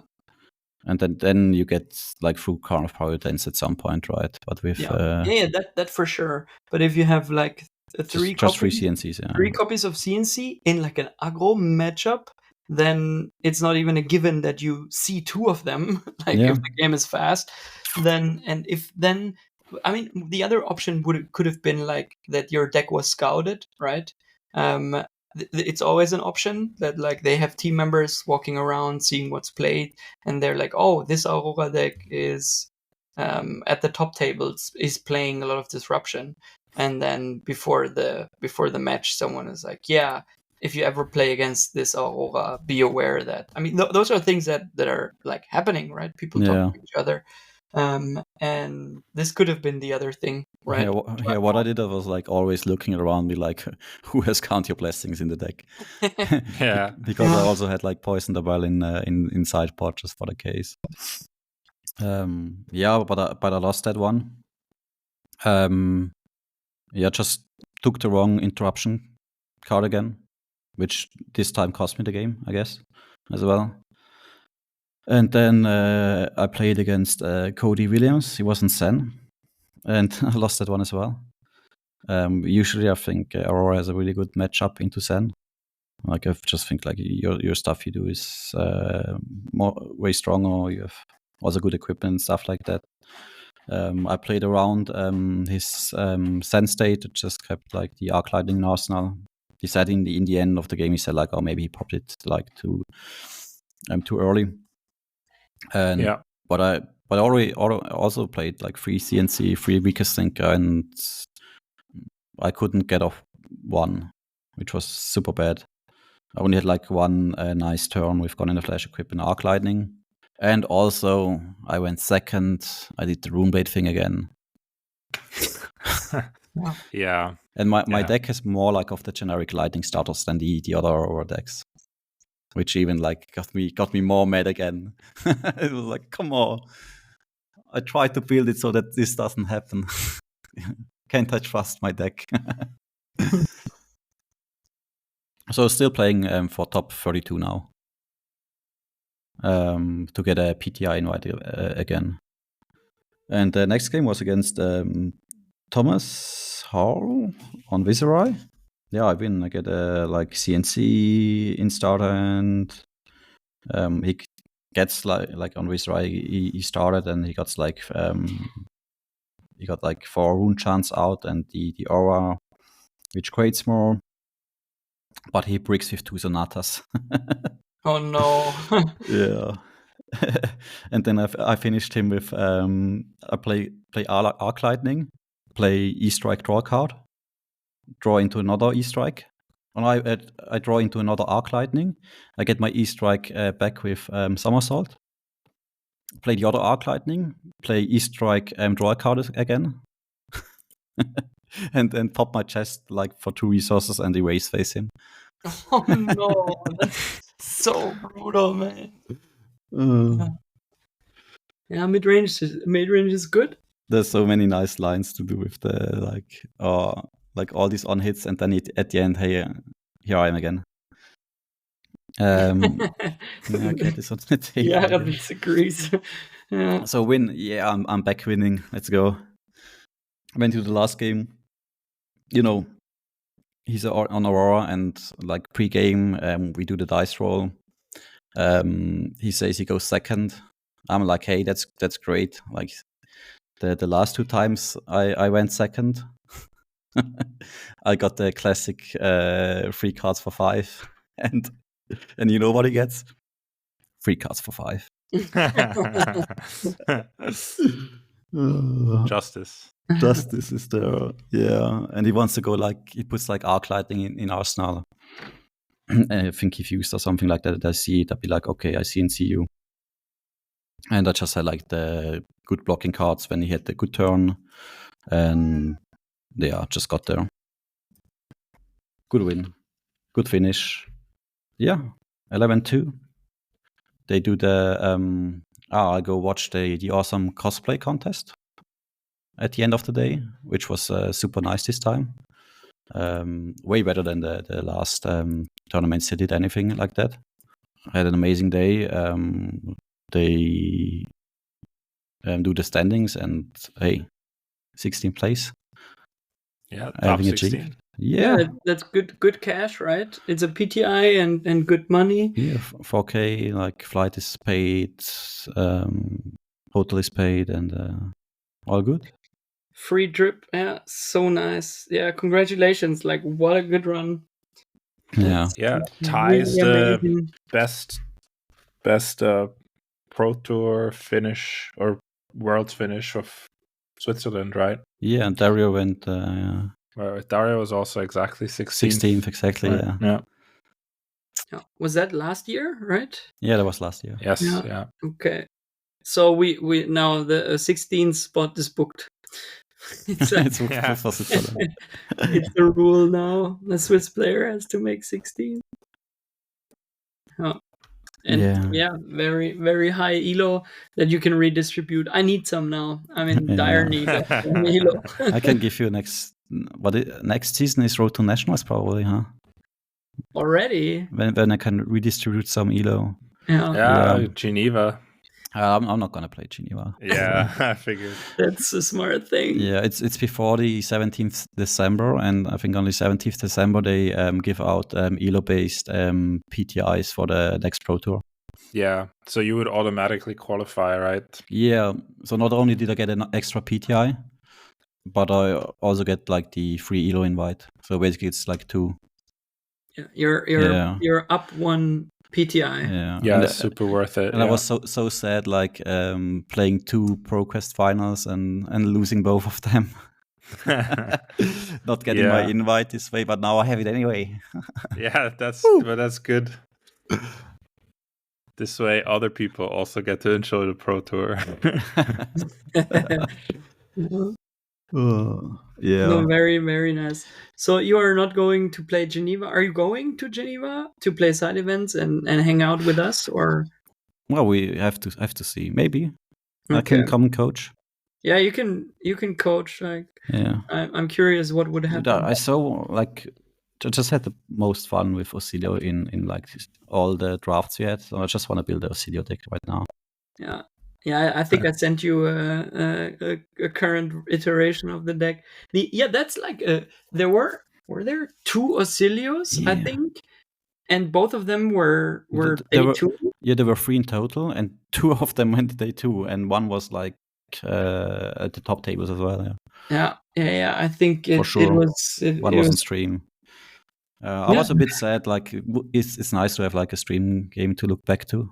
And then you get like through Crown of Providence at some point, right? But with that for sure. But if you have like three CNCs, yeah. 3 copies of CNC in like an aggro matchup, then it's not even a given that you see 2 of them. Like if the game is fast, then I mean the other option could have been like that your deck was scouted, right? It's always an option that like they have team members walking around seeing what's played, and they're like, oh, this Aurora deck is at the top tables is playing a lot of disruption, and then before the match someone is like, yeah, if you ever play against this Aurora, be aware that, I mean those are things that are like happening, right? People talk to each other. And this could have been the other thing, right? What I did was like always looking around me like who has Count Your Blessings in the deck. Yeah. Because I also had like Poison the Well in sideboard just for the case. But I lost that one. Just took the wrong interruption card again, which this time cost me the game, I guess. as well. And then I played against Cody Williams. He was in Sen, and I lost that one as well. Usually, I think Aurora has a really good matchup into Sen. Like I just think like your stuff you do is way stronger. You have also good equipment and stuff like that. I played around his Sen state. Just kept like the arc lightning in Arsenal. He said in the end of the game, he said like, oh, maybe he popped it like too early. And Yeah. but I already also played like 3 CNC, 3 weakest thinker, and I couldn't get off one, which was super bad. I only had like one nice turn with Gun in the Flash equipment, Arc Lightning. And also, I went second. I did the Runeblade thing again. Yeah. And my deck has more like of the generic lightning starters than the other Aurora decks, which even like got me more mad again. It was like, come on. I tried to build it so that this doesn't happen. Can't I trust my deck? So still playing for top 32 now. To get a PTI invite again. And the next game was against Thomas Hall on Viserai. Yeah, I win. I get a like CNC in starter, and he gets like on Viserai. He started and he got like 4 rune chants out and the aura, which creates more. But he bricks with 2 sonatas. Oh no. Yeah. And then I finished him with I play Arc Lightning, play E-Strike, draw a card, draw into another E-Strike. And I draw into another Arc Lightning. I get my E-Strike back with Somersault. Play the other Arc Lightning, play E-Strike, draw a card again. and then pop my chest like for 2 resources and erase face him. Oh no, that's so brutal, man. Yeah, mid-range is good. There's so many nice lines to do with the like all these on hits, and then at the end, hey, here I am again. Yeah, cat is on the table. Yeah, that disagrees. Yeah. So win. Yeah, I'm back winning. Let's go. Went to the last game. You know, he's on Aurora, and like pre-game, we do the dice roll. He says he goes second. I'm like, hey, that's great. Like the last 2 times I went second. I got the classic 3 cards for 5, and you know what he gets? 3 cards for 5. Justice Justice is there, yeah. And he wants to go like he puts like Arc Lightning in Arsenal. I think he fused or something like that. I see it. I'd be like, okay, I see you. And I just had like the good blocking cards when he had the good turn, and yeah, just got there. Good win, good finish. Yeah, 11-2. They do the I go watch the awesome cosplay contest at the end of the day, which was super nice this time. Way better than the last tournaments they did anything like that. I had an amazing day. They do the standings, and hey, 16th place. Yeah, top 16. Yeah, that's good cash, right? It's a PTI and good money. Yeah, 4K, like flight is paid, hotel is paid, and all good. Free drip, yeah, so nice. Yeah, congratulations! Like, what a good run. Yeah, ties really the best Pro Tour finish or Worlds finish of Switzerland, right? Yeah, and Dario went. Dario was also exactly 16th. Exactly, right? Yeah. Was that last year, right? Yeah, that was last year. Yes, yeah. Okay. So we now the 16th spot is booked. It's the rule now. The Swiss player has to make 16. And very, very high elo that you can redistribute. I need some now. I'm in dire need of elo. I can give you next season is Road to Nationals probably, huh? Already? When I can redistribute some elo. Yeah, Geneva. I'm not gonna play Geneva. Yeah, I figured. That's a smart thing. Yeah, it's before the 17th December, and I think on the 17th December they give out elo-based PTIs for the next Pro Tour. Yeah, so you would automatically qualify, right? Yeah, so not only did I get an extra PTI, but I also get like the free elo invite. So basically it's like 2. Yeah, you're up 1 PTI. Yeah, it's super worth it. And I was so sad, like playing 2 ProQuest finals and losing both of them. Not getting my invite this way, but now I have it anyway. Yeah, that's good. This way, other people also get to enjoy the Pro Tour. Yeah. No, very, very nice. So you are not going to play Geneva? Are you going to Geneva to play side events and hang out with us, or? Well, we have to see. Maybe I can come and coach. Yeah, you can coach. Like, yeah, I'm curious what would happen. I saw like just had the most fun with Oscillio in like all the drafts we had. So I just want to build the Oscillio deck right now. Yeah, I think I sent you a current iteration of the deck. That's like were there 2 Oscillios, I think, and both of them were day 2. Yeah, there were 3 in total, and 2 of them went day 2, and one was like at the top tables as well. Yeah. I think for sure. One was on stream. I was a bit sad. Like it's nice to have like a stream game to look back to.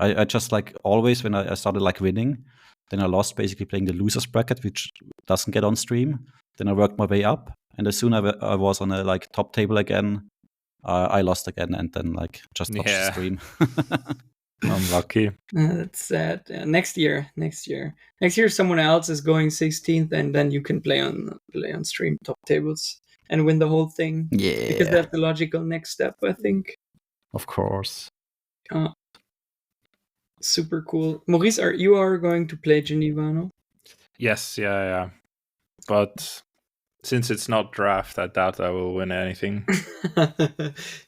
I just like always when I started like winning, then I lost basically playing the losers bracket, which doesn't get on stream. Then I worked my way up, and as soon as I was on a like top table again, I lost again, and then like just watched the stream. I'm lucky. That's sad. Next year, someone else is going 16th, and then you can play on stream top tables and win the whole thing. Yeah, because that's the logical next step, I think. Of course. Super cool. Maurice, you are going to play Geneva, no? Yes, yeah. But since it's not draft, I doubt I will win anything.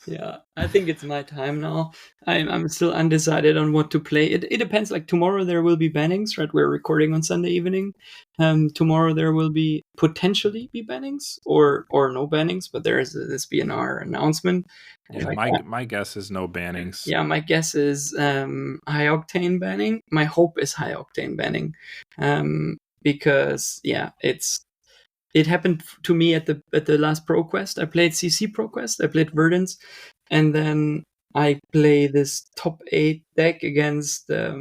Yeah, I think it's my time now. I'm still undecided on what to play. It depends. Like tomorrow there will be bannings, right? We're recording on Sunday evening. Tomorrow there will be potentially be bannings or no bannings, but there is this BNR announcement. Yeah, my guess is no bannings. Yeah, my guess is high octane banning. My hope is high octane banning, because it happened to me at the last ProQuest. I played CC ProQuest. I played Verdance, and then I play this top 8 deck against a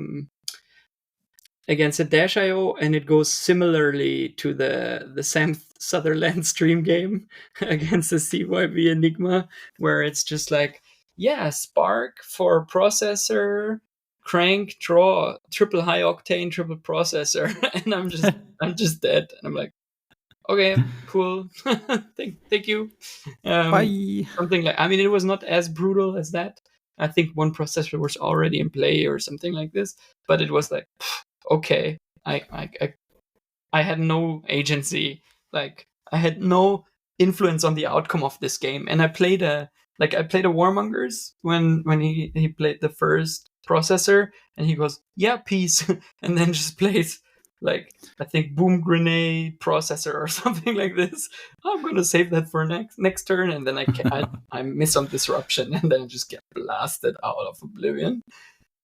Dash.io, and it goes similarly to the Sam Sutherland stream game against the CYB Enigma, where it's just like, Spark for processor, crank, draw, triple high octane, triple processor, and I'm just dead, and I'm like, okay, cool. Thank you. Bye. Something like, it was not as brutal as that. I think one processor was already in play or something like this, but it was like, okay, I had no agency. Like, I had no influence on the outcome of this game, and I played a Warmongers when he played the first processor, and he goes, yeah, peace, and then just plays like, I think boom grenade processor or something like this. I'm gonna save that for next turn, and then I miss on disruption, and then just get blasted out of oblivion.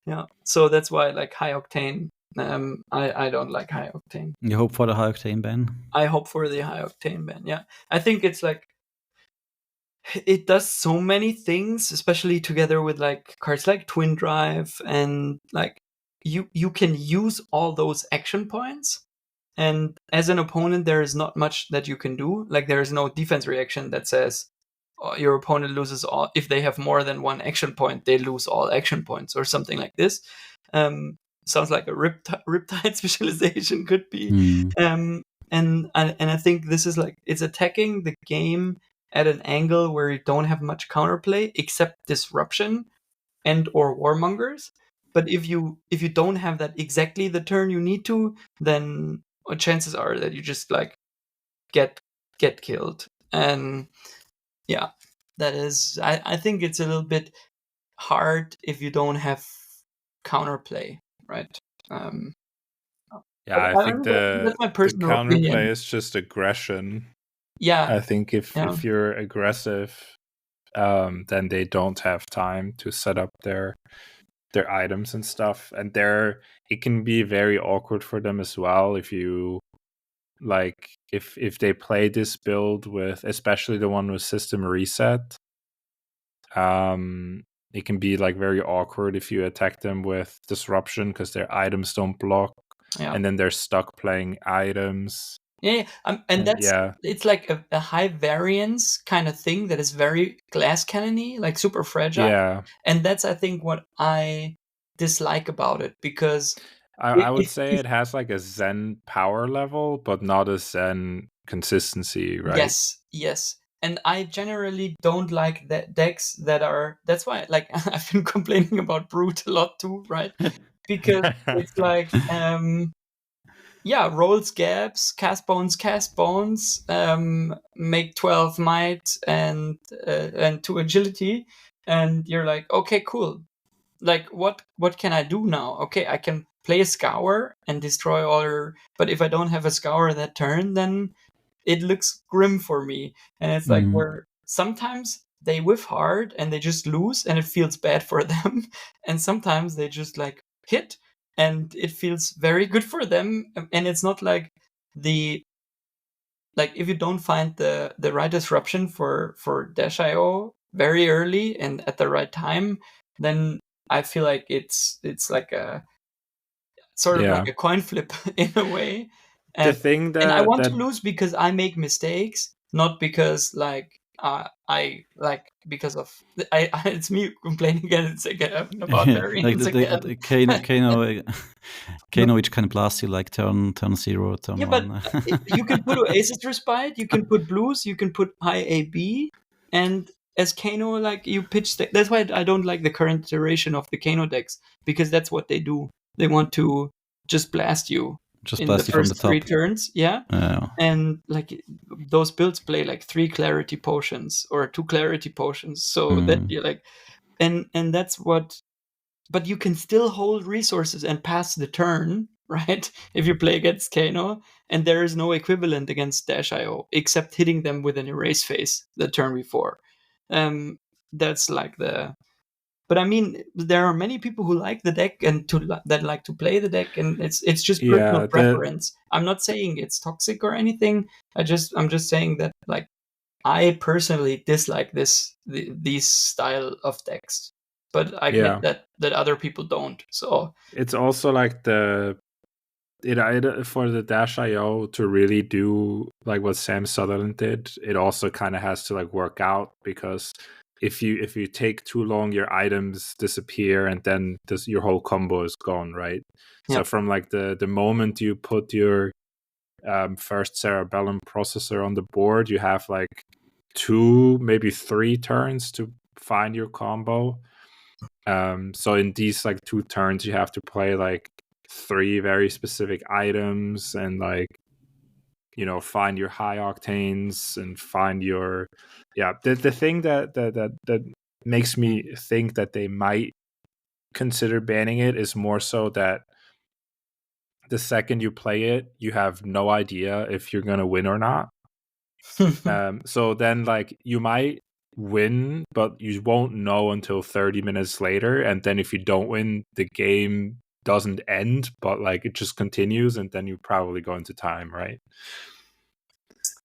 Yeah, so that's why I like high octane. I don't like high octane. You hope for the high octane ban? I hope for the high octane ban. Yeah, I think it's like, it does so many things, especially together with like cards like Twin Drive, and like you can use all those action points, and as an opponent there is not much that you can do. Like, there is no defense reaction that says, your opponent loses all. If they have more than one action point, they lose all action points or something like this. Sounds like a Riptide specialization could be. And I think this is like, it's attacking the game at an angle where you don't have much counterplay except disruption and or Warmongers. But if you don't have that exactly the turn you need to, then chances are that you just like get killed. And yeah, that is, I think it's a little bit hard if you don't have counterplay, right? Yeah, I think that's my the personal opinion. counterplay is just aggression. Yeah, I think if you're aggressive, then they don't have time to set up their items and stuff, and it can be very awkward for them as well if you like if they play this build with, especially the one with system reset. It can be like very awkward if you attack them with disruption because their items don't block, and then they're stuck playing items. Yeah, and that's it's like a high variance kind of thing that is very glass cannon-y, like super fragile. Yeah, and that's I think what I dislike about it, because I would say it has like a Zen power level, but not a Zen consistency, right? Yes. And I generally don't like decks that are. That's why, like, I've been complaining about Brute a lot too, right? Because it's like, roll scabs, cast bones, make 12 might and 2 agility, and you're like, okay, cool. Like, what can I do now? Okay, I can play a Scour and destroy all her, but if I don't have a Scour that turn, then it looks grim for me. And it's like where sometimes they whiff hard and they just lose and it feels bad for them, and sometimes they just like hit and it feels very good for them. And it's not like if you don't find the right disruption for Dash.io very early and at the right time, then I feel like it's like a sort of like a coin flip in a way. The thing that and I want to lose because I make mistakes, not because because of it's me complaining again about variance again. Kano, which can blast you like turn 0, turn 1. But you can put Oasis Respite, you can put blues, you can put high AB, and as Kano, like, you pitch that's why I don't like the current iteration of the Kano decks, because that's what they do. They want to just blast you in the first 3 turns, and like those builds play like 3 clarity potions or 2 clarity potions, so that you're like, and that's what. But you can still hold resources and pass the turn, right? If you play against Kano, and there is no equivalent against Dash.io except hitting them with an erase phase the turn before. That's like the. But I mean, there are many people who like the deck and that like to play the deck, and it's just personal preference. I'm not saying it's toxic or anything. I'm just saying that, like, I personally dislike these style of decks, but I get that other people don't. So it's also like for the Dash.io to really do like what Sam Sutherland did, it also kind of has to like work out, because if you take too long, your items disappear and then your whole combo is gone, right? So from like the moment you put your first Cerebellum processor on the board, you have like 2, maybe 3 turns to find your combo. So in these like 2 turns, you have to play like 3 very specific items and, like, find your high octanes and find your the thing that makes me think that they might consider banning it is more so that the second you play it, you have no idea if you're gonna win or not. So then, like, you might win, but you won't know until 30 minutes later, and then if you don't win, the game doesn't end, but like it just continues, and then you probably go into time, right?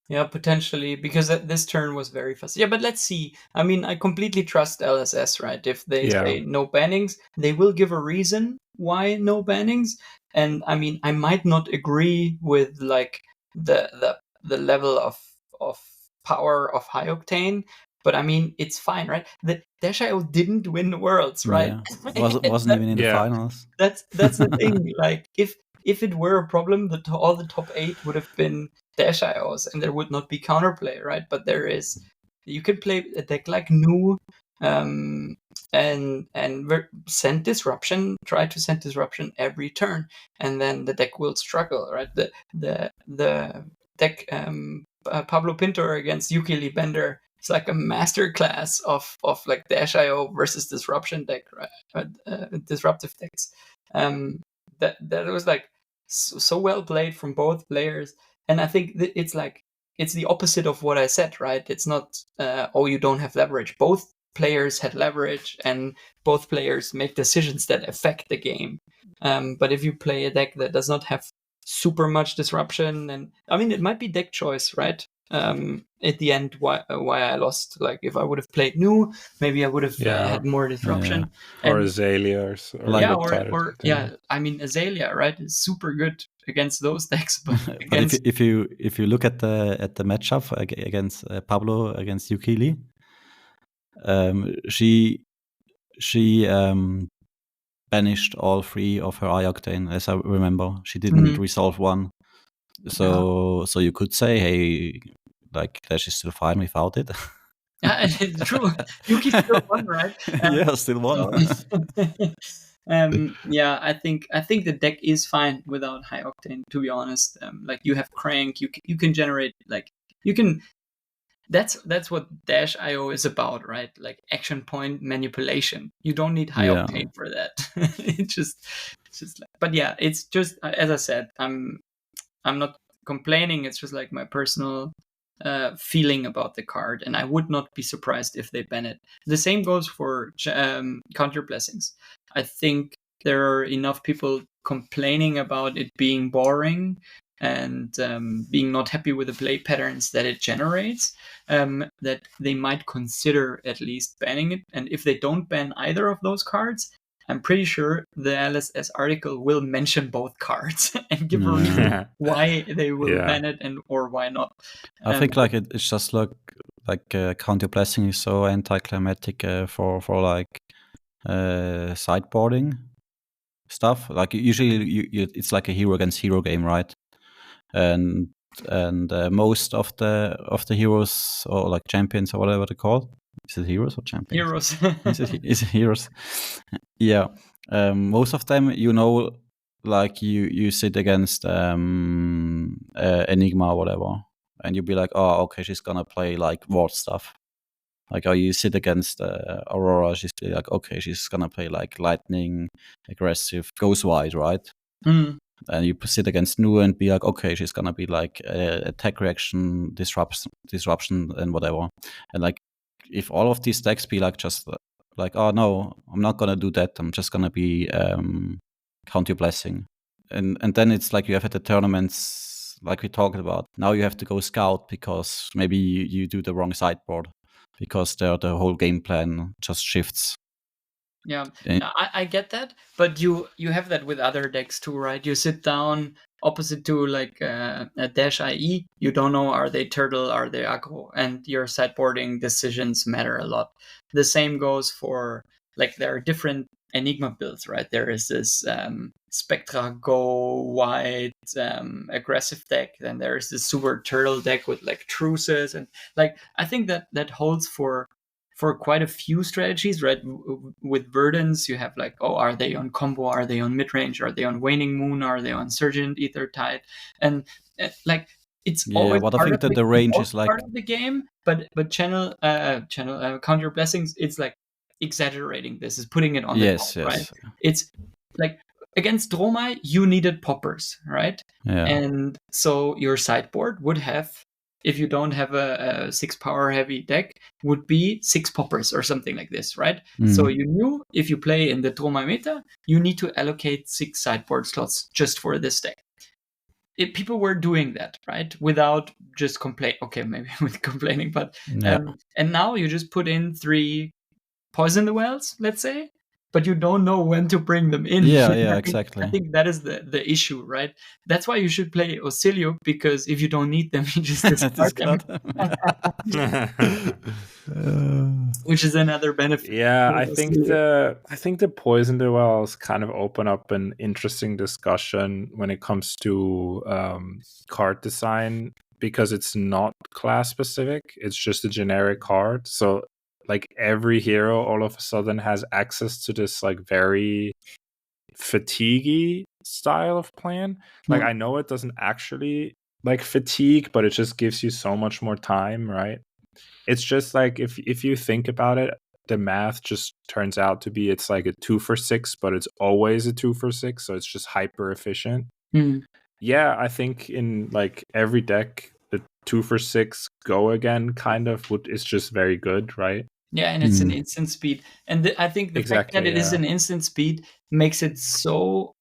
Yeah, potentially, because this turn was very fast. Yeah, but let's see. I mean, I completely trust LSS, right? If they say no bannings, they will give a reason why no bannings. And I mean, I might not agree with like the level of power of high octane, but I mean, it's fine, right? The Dash.io didn't win Worlds, right? Wasn't even in the finals. That's the thing. Like, if it were a problem, all the top 8 would have been Dash.ios, and there would not be counterplay, right? But there is. You can play a deck like Nu, and send disruption. Try to send disruption every turn, and then the deck will struggle, right? The deck Pablo Pintor against Yukili Bender it's like a master class of like Dash.io versus disruption deck, right? Disruptive decks. That was like so well played from both players, and I think it's like it's the opposite of what I said, right? It's not you don't have leverage. Both players had leverage, and both players make decisions that affect the game. But if you play a deck that does not have super much disruption, and I mean, it might be deck choice, right? At the end, why I lost. Like, if I would have played new, maybe I would have had more disruption. Or Azalea or I mean, Azalea, right, is super good against those decks, but but if you look at the matchup against Pablo against Yukili, she banished all 3 of her iOctane, as I remember. She didn't resolve one. So you could say, hey, like, Dash is still fine without it. Yeah, it's true. Yuki still won, right? Yeah, still won. Yeah, I think the deck is fine without high octane. To be honest, like, you have Crank, you can generate, like, you can. That's what Dash.io is about, right? Like, action point manipulation. You don't need high octane for that. it's just like, but yeah, it's just, as I said, I'm not complaining. It's just like my personal feeling about the card, and I would not be surprised if they ban it. The same goes for counter blessings. I think there are enough people complaining about it being boring and being not happy with the play patterns that it generates, that they might consider at least banning it. And if they don't ban either of those cards, I'm pretty sure the LSS article will mention both cards and give a reason why they will ban it and/or why not. I think like it's just like counter blessing is so anticlimactic for like sideboarding stuff. Like, usually it's like a hero against hero game, right? And most of the heroes, or like champions or whatever they're called. Is it heroes or champions? Heroes. is it heroes? Yeah. Most of them, like you sit against Enigma or whatever, and you'll be like, oh, okay, she's gonna play like ward stuff. Like, you sit against Aurora, she's like, okay, she's gonna play like lightning, aggressive, goes wide, right? And you sit against Nu and be like, okay, she's gonna be like attack reaction, disruption, and whatever. And like, if all of these decks be like just like, oh no, I'm not gonna do that. I'm just gonna be counter blessing, and then it's like you have at the tournaments, like we talked about. Now you have to go scout because maybe you do the wrong sideboard because the whole game plan just shifts. Yeah, I get that, but you have that with other decks too, right? You sit down opposite to like a Dash.IE, you don't know, are they turtle, are they aggro, and your sideboarding decisions matter a lot. The same goes for, like, there are different Enigma builds, right? There is this Spectra Go White aggressive deck, then there is this super turtle deck with like truces, and like, I think that holds for quite a few strategies, right? With Verdance, you have like, oh, are they on combo? Are they on mid-range? Are they on Waning Moon? Are they on Surgent Ether Tide? And like, it's always but I think that the range is like part of the game, but channel counter blessings, it's like exaggerating this, is putting it on the top, right? It's like, against Dromai, you needed poppers, right? Yeah. And so your sideboard would have, if you don't have a 6 power heavy deck, would be 6 poppers or something like this, right? So you knew if you play in the Dromai meta, you need to allocate 6 sideboard slots just for this deck. People were doing that, right? Without just maybe with complaining, but and now you just put in 3 poison the wells, let's say, but you don't know when to bring them in. Exactly. I think that is the issue, right? That's why you should play Oscillio, because if you don't need them, you just discard them. Which is another benefit. Yeah, I think the poison duels kind of open up an interesting discussion when it comes to card design, because it's not class specific. It's just a generic card. So like, every hero all of a sudden has access to this like very fatiguey style of plan. Like, I know it doesn't actually like fatigue, but it just gives you so much more time, right? It's just like if you think about it, the math just turns out to be it's like a 2 for 6, but it's always a 2 for 6, so it's just hyper efficient. Yeah, I think in like every deck, the 2 for 6 go again kind of is just very good, right? Yeah, and it's an instant speed, and I think the fact that it is an instant speed makes it so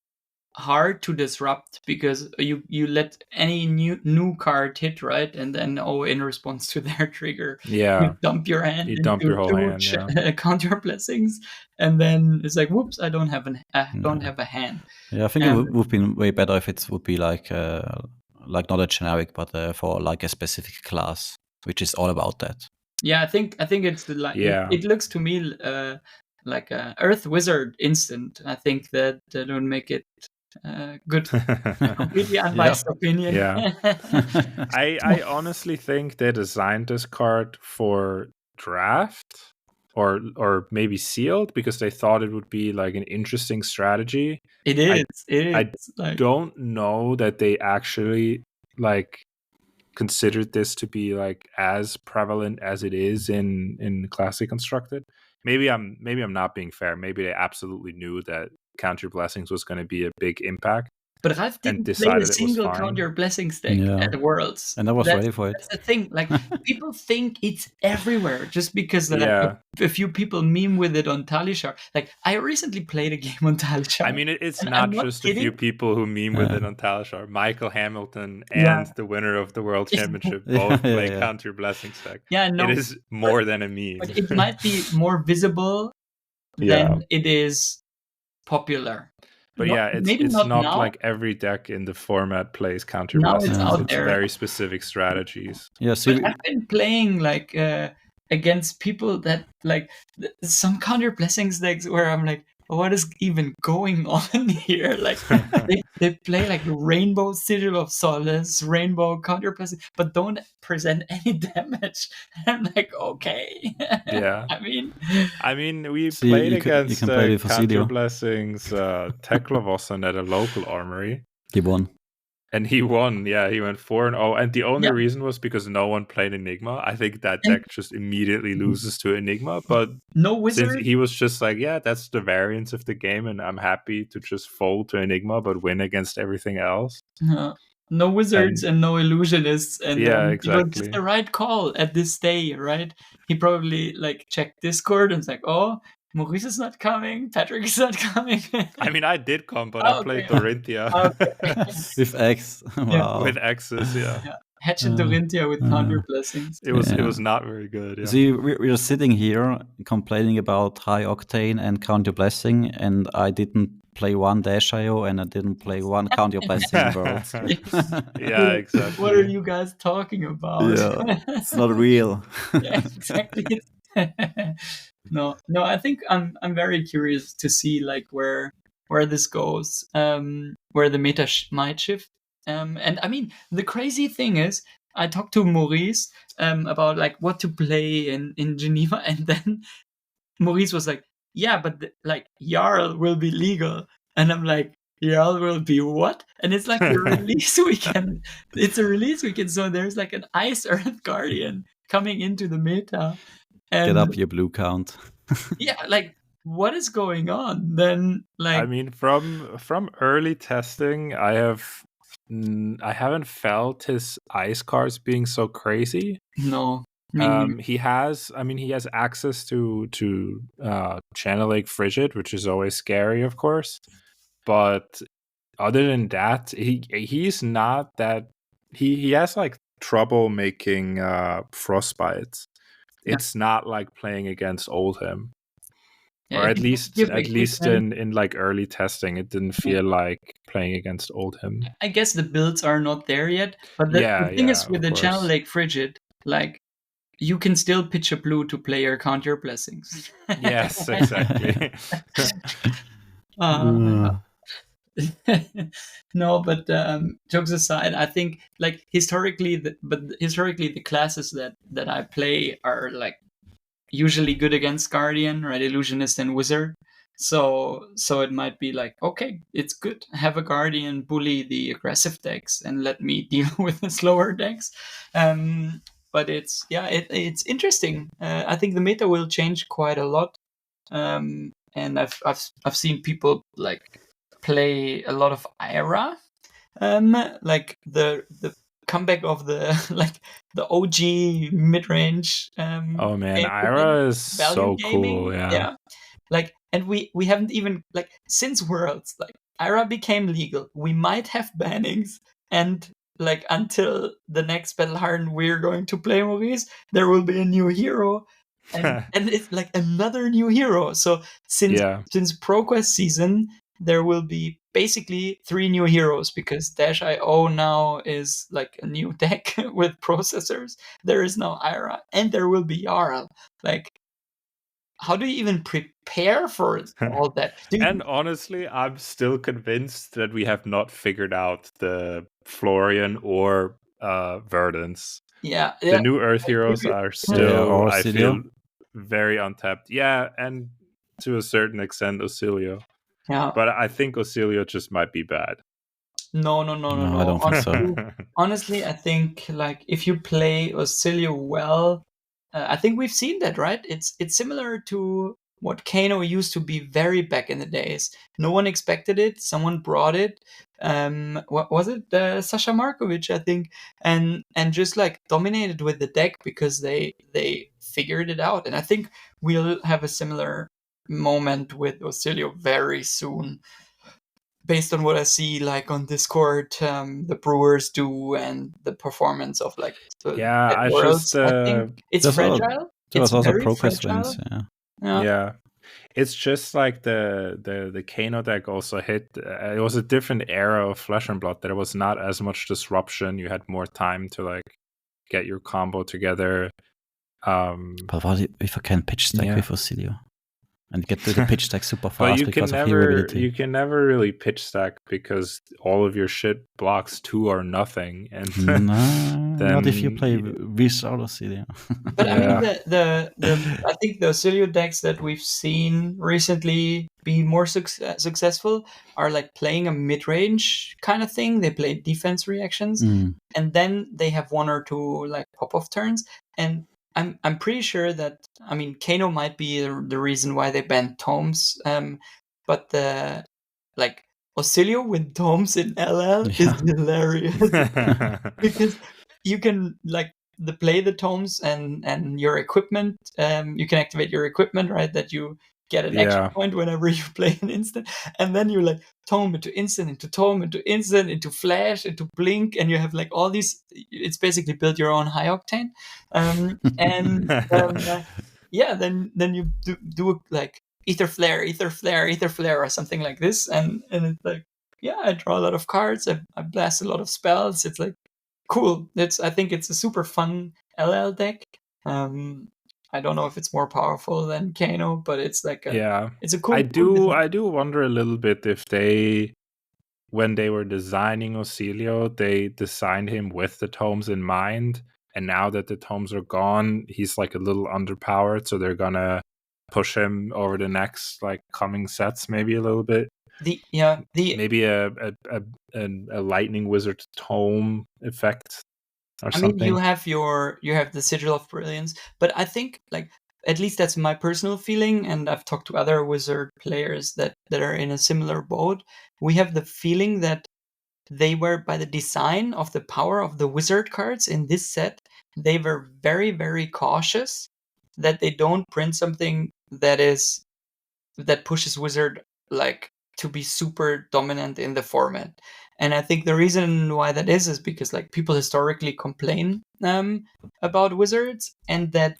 hard to disrupt, because you let any new card hit, right, and then in response to their trigger, you dump your hand, you dump your whole hand, counter blessings, and then it's like, whoops, I don't have a hand. Yeah, I think it would be way better if it would be like not a generic, but for like a specific class, which is all about that. Yeah, I think it's the like. Yeah. It looks to me like a Earth Wizard instant. I think that would make it good. Completely unbiased opinion. Yeah. I honestly think they designed this card for draft or maybe sealed because they thought it would be like an interesting strategy. It is. I don't know that they actually like considered this to be like as prevalent as it is in Classic Constructed. Maybe I'm not being fair. Maybe they absolutely knew that Counter Blessings was going to be a big impact. But Ralph didn't play a single Counter Blessings deck at the Worlds. And I was ready for it. That's the thing. Like, people think it's everywhere just because a few people meme with it on Talishar. Like, I recently played a game on Talishar. I mean, it's not just a few people who meme with it on Talishar. Michael Hamilton and the winner of the World Championship both play Counter Blessings deck. Yeah, no, it is more than a meme. But it might be more visible than it is popular. But it's not like every deck in the format plays Counter Blessings. It's very specific strategies. Yeah, so I've been playing like against people that like some Counter Blessings decks where I'm like, what is even going on here? Like they play like Rainbow Sigil of Solace, Rainbow Counter Blessing, but don't present any damage. I'm like, okay. Yeah. I mean, we played against Counter Blessings Teklavossan at a local armory. He won. And he won, yeah. He went 4-0. And the only reason was because no one played Enigma. I think that deck just immediately loses to Enigma. But no wizard. Since he was just like, yeah, that's the variance of the game, and I'm happy to just fold to Enigma, but win against everything else. No wizards and no illusionists. And exactly. It was just the right call at this day, right? He probably like checked Discord and was like, oh, Maurice is not coming. Patrick is not coming. I mean, I did come, but I played Dorinthia. With X. Wow. With X's, Hatchet Dorinthia with Counter Blessings. It was not very good. Yeah. See, we're sitting here complaining about high octane and Counter Blessing, and I didn't play one Dash.io and I didn't play one Counter Blessing Worlds. Yeah, exactly. What are you guys talking about? Yeah, it's not real. Yeah, exactly. No, I think I'm very curious to see like where this goes, where the meta might shift. And I mean, the crazy thing is, I talked to Maurice about like what to play in Geneva, and then Maurice was like, "Yeah, but like Jarl will be legal," and I'm like, "Jarl will be what?" And it's like a release weekend. It's a release weekend, so there's like an Ice Earth Guardian coming into the meta. And get up your blue count. Yeah, like what is going on? Then, like, I mean, from early testing, I haven't felt his ice cards being so crazy. No, he has access to Channel Lake Frigid, which is always scary, of course. But other than that, he's not that. He has like trouble making Frostbites. It's not like playing against Oldhim. Or at least in like early testing, it didn't feel like playing against Oldhim. I guess the builds are not there yet. But the thing is with the Channel Lake Frigid, like you can still pitch a blue to play your Counter Blessings. Yes, exactly. No, but jokes aside, I think like historically the classes that I play are like usually good against Guardian, right? Illusionist and Wizard. So it might be like, okay, it's good. Have a Guardian bully the aggressive decks and let me deal with the slower decks. but it's interesting. I think the meta will change quite a lot, and I've seen people like play a lot of Ira, like the comeback of the like the OG mid range. Oh man, game Ira is value so gaming. cool. Yeah. Like, and we haven't even like since Worlds, like Ira became legal. We might have bannings, and like until the next Battle Hardened we're going to play, Maurice, there will be a new hero, and it's like another new hero. So since ProQuest season, there will be basically 3 new heroes, because Dash.io now is like a new deck with processors. There is now Ira, and there will be Jarl. Like, how do you even prepare for all that? And honestly, I'm still convinced that we have not figured out the Florian or Verdance. Yeah, the new Earth heroes are still, I feel, very untapped. Yeah, and to a certain extent, Oscillio. Yeah, but I think Oscillio just might be bad. No. I don't think so. Honestly, I think like if you play Oscillio well, I think we've seen that, right? It's similar to what Kano used to be very back in the days. No one expected it. Someone brought it. What was it? Sasha Markovic, I think, and just like dominated with the deck because they figured it out. And I think we'll have a similar moment with Oscillio very soon, based on what I see like on Discord, the Brewers do, and the performance of like I Worlds. I think it's fragile. There was it's also very ProQuest fragile. wins. Yeah. It's just like the Kano deck also hit. It was a different era of Flesh and Blood. There was not as much disruption. You had more time to like get your combo together. But what if I can pitch stack with Oscillio and get to the pitch stack super fast because of never, hearability? You can never really pitch stack because all of your shit blocks 2 or nothing. And then, not if you play without Oscillio. But I mean, I think the Oscillio decks that we've seen recently be more successful are like playing a mid-range kind of thing. They play defense reactions, and then they have 1 or 2 like pop-off turns. And I'm pretty sure that, I mean, Kano might be the reason why they banned tomes, but the like Oscillio with tomes in LL is hilarious because you can like play the tomes and your equipment. You can activate your equipment, right? That you get an action point whenever you play an instant, and then you like tome into instant, into tome, into instant, into flash, into blink, and you have like all these. It's basically build your own high octane, then you do like ether flare, or something like this, and it's like, I draw a lot of cards, I blast a lot of spells. It's like cool. I think it's a super fun LL deck. I don't know if it's more powerful than Kano, but it's like it's a cool. I do wonder a little bit if when they were designing Oscillio, they designed him with the tomes in mind, and now that the tomes are gone, he's like a little underpowered, so they're gonna push him over the next like coming sets maybe a little bit. Maybe a lightning wizard tome effect or something. You have the Sigil of Brilliance, but I think like at least that's my personal feeling, and I've talked to other wizard players that are in a similar boat. We have the feeling that they were, by the design of the power of the wizard cards in this set, they were very, very cautious that they don't print something that pushes wizard like to be super dominant in the format. And I think the reason why that is because like people historically complain about wizards, and that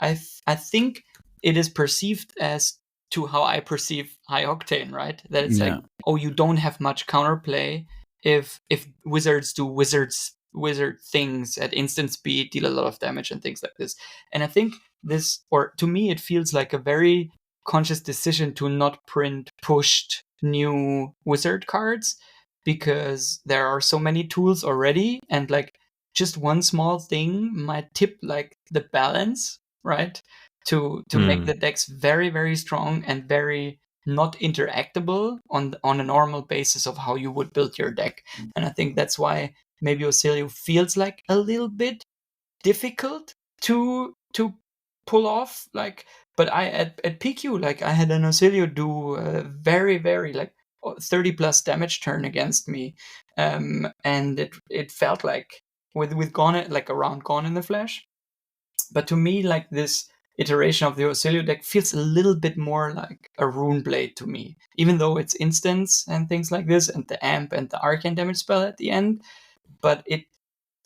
I think it is perceived as to how I perceive high octane, right? That it's like, oh, you don't have much counterplay if wizards do wizard things at instant speed, deal a lot of damage and things like this. And I think this, or to me, it feels like a very conscious decision to not print pushed new wizard cards, because there are so many tools already, and like just one small thing might tip like the balance, right? To make the decks very, very strong and very not interactable on a normal basis of how you would build your deck. And I think that's why maybe Oscillio feels like a little bit difficult to pull off. Like, but I at PQ, like I had an Oscillio do very, very like 30 plus damage turn against me, and it felt like with Gone, like a round Gone in the Flesh. But to me, like this iteration of the Oscillio deck feels a little bit more like a Rune Blade to me, even though it's instants and things like this, and the amp and the arcane damage spell at the end. But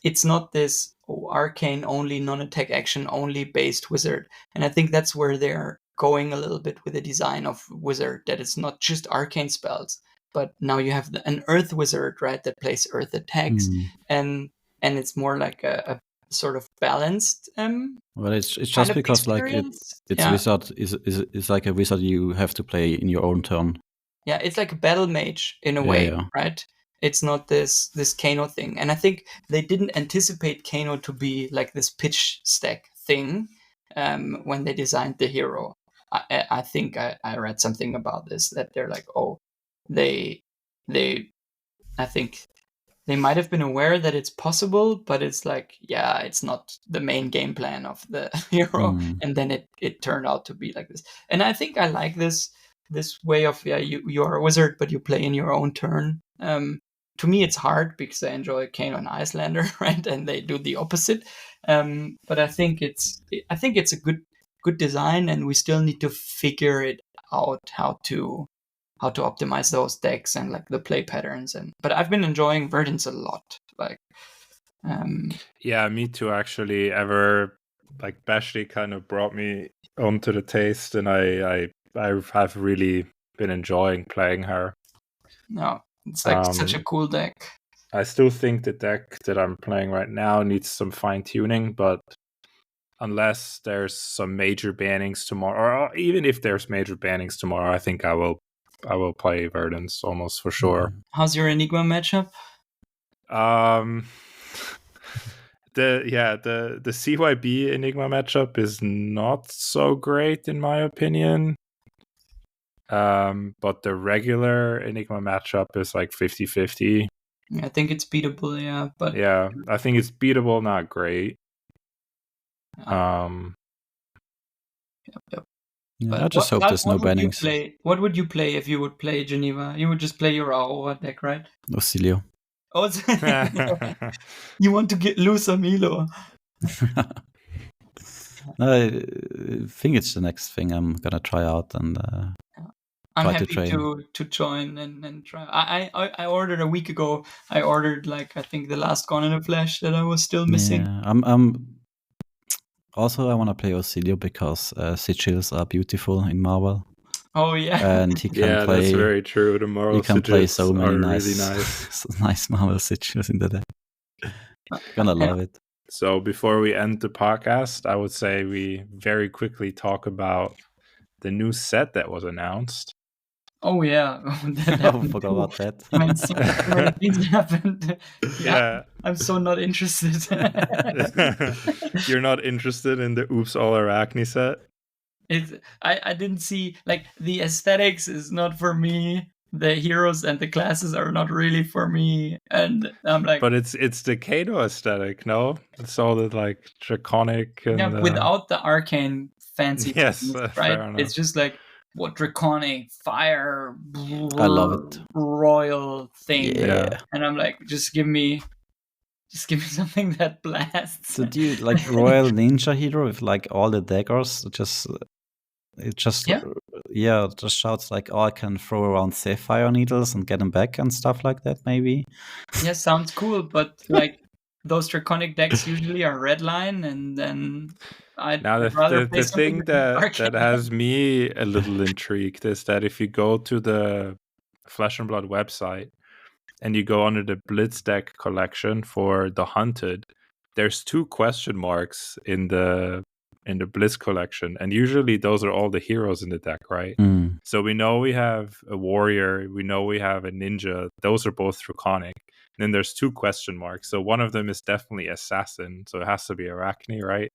it's not this arcane only, non-attack action only based wizard. And I think that's where they're going a little bit with the design of wizard, that it's not just arcane spells, but now you have an earth wizard, right, that plays earth attacks, and it's more like a sort of balanced well, it's just because experience. Like it's wizard is like a wizard you have to play in your own turn. Yeah, it's like a battle mage in a way, right? It's not this Kano thing. And I think they didn't anticipate Kano to be like this pitch stack thing when they designed the hero. I think I read something about this, that they're like, oh, I think they might have been aware that it's possible, but it's like, yeah, it's not the main game plan of the hero. And then it turned out to be like this. And I think I like this way of, you are a wizard, but you play in your own turn. To me, it's hard because I enjoy Kano and Icelander, right? And they do the opposite. But I think it's a good design, and we still need to figure it out how to optimize those decks and like the play patterns. But I've been enjoying Verdance a lot. Like, yeah, me too. Actually, like Bashley kind of brought me onto the taste, and I have really been enjoying playing her. No, it's like such a cool deck. I still think the deck that I'm playing right now needs some fine tuning, but unless there's some major bannings tomorrow, or even if there's major bannings tomorrow, I think I will play Verdance almost for sure. How's your Enigma matchup? The CYB Enigma matchup is not so great in my opinion. But the regular Enigma matchup is like 50-50. I think it's beatable, yeah. But yeah, I think it's beatable, not great. Yep. Yeah, I just hope there's no bannings. What would you play if you would play Geneva? You would just play your Aurora deck, right? Oscillio. Oh, you want to lose a Milo? I think it's the next thing I'm gonna try out, and I'm happy to join and try. I ordered a week ago. I ordered like I think the last Gone in the Flesh that I was still missing. Yeah, I'm also I want to play Oscillio because sigils are beautiful in Marvel. Oh yeah, and he can play. That's very true. The Marvel sigils can play so many really nice Marvel sigils in the deck. Gonna love it. So before we end the podcast, I would say we very quickly talk about the new set that was announced. Oh yeah, I forgot about that. I mean, so many things happened. Yeah, I'm so not interested. You're not interested in the Oops All Arachne set? I didn't see, like, the aesthetics is not for me. The heroes and the classes are not really for me, and I'm like. But it's the Kano aesthetic, no? It's all the like draconic and without the arcane fancy. Yes, things, right? It's just like. What draconic fire! I love it. Royal thing, yeah. And I'm like, just give me something that blasts. So do you like Royal Ninja Hero with like all the daggers? Just shouts like, oh, I can throw around sapphire needles and get them back and stuff like that. Maybe. Yeah, sounds cool, but like those draconic decks usually are red line, and then. The thing that has me a little intrigued is that if you go to the Flesh and Blood website and you go under the Blitz deck collection for the Hunted, there's 2 question marks in the Blitz collection, and usually those are all the heroes in the deck, right? So we know we have a warrior, we know we have a ninja. Those are both draconic. And then there's 2 question marks. So one of them is definitely assassin, so it has to be Arachne, right?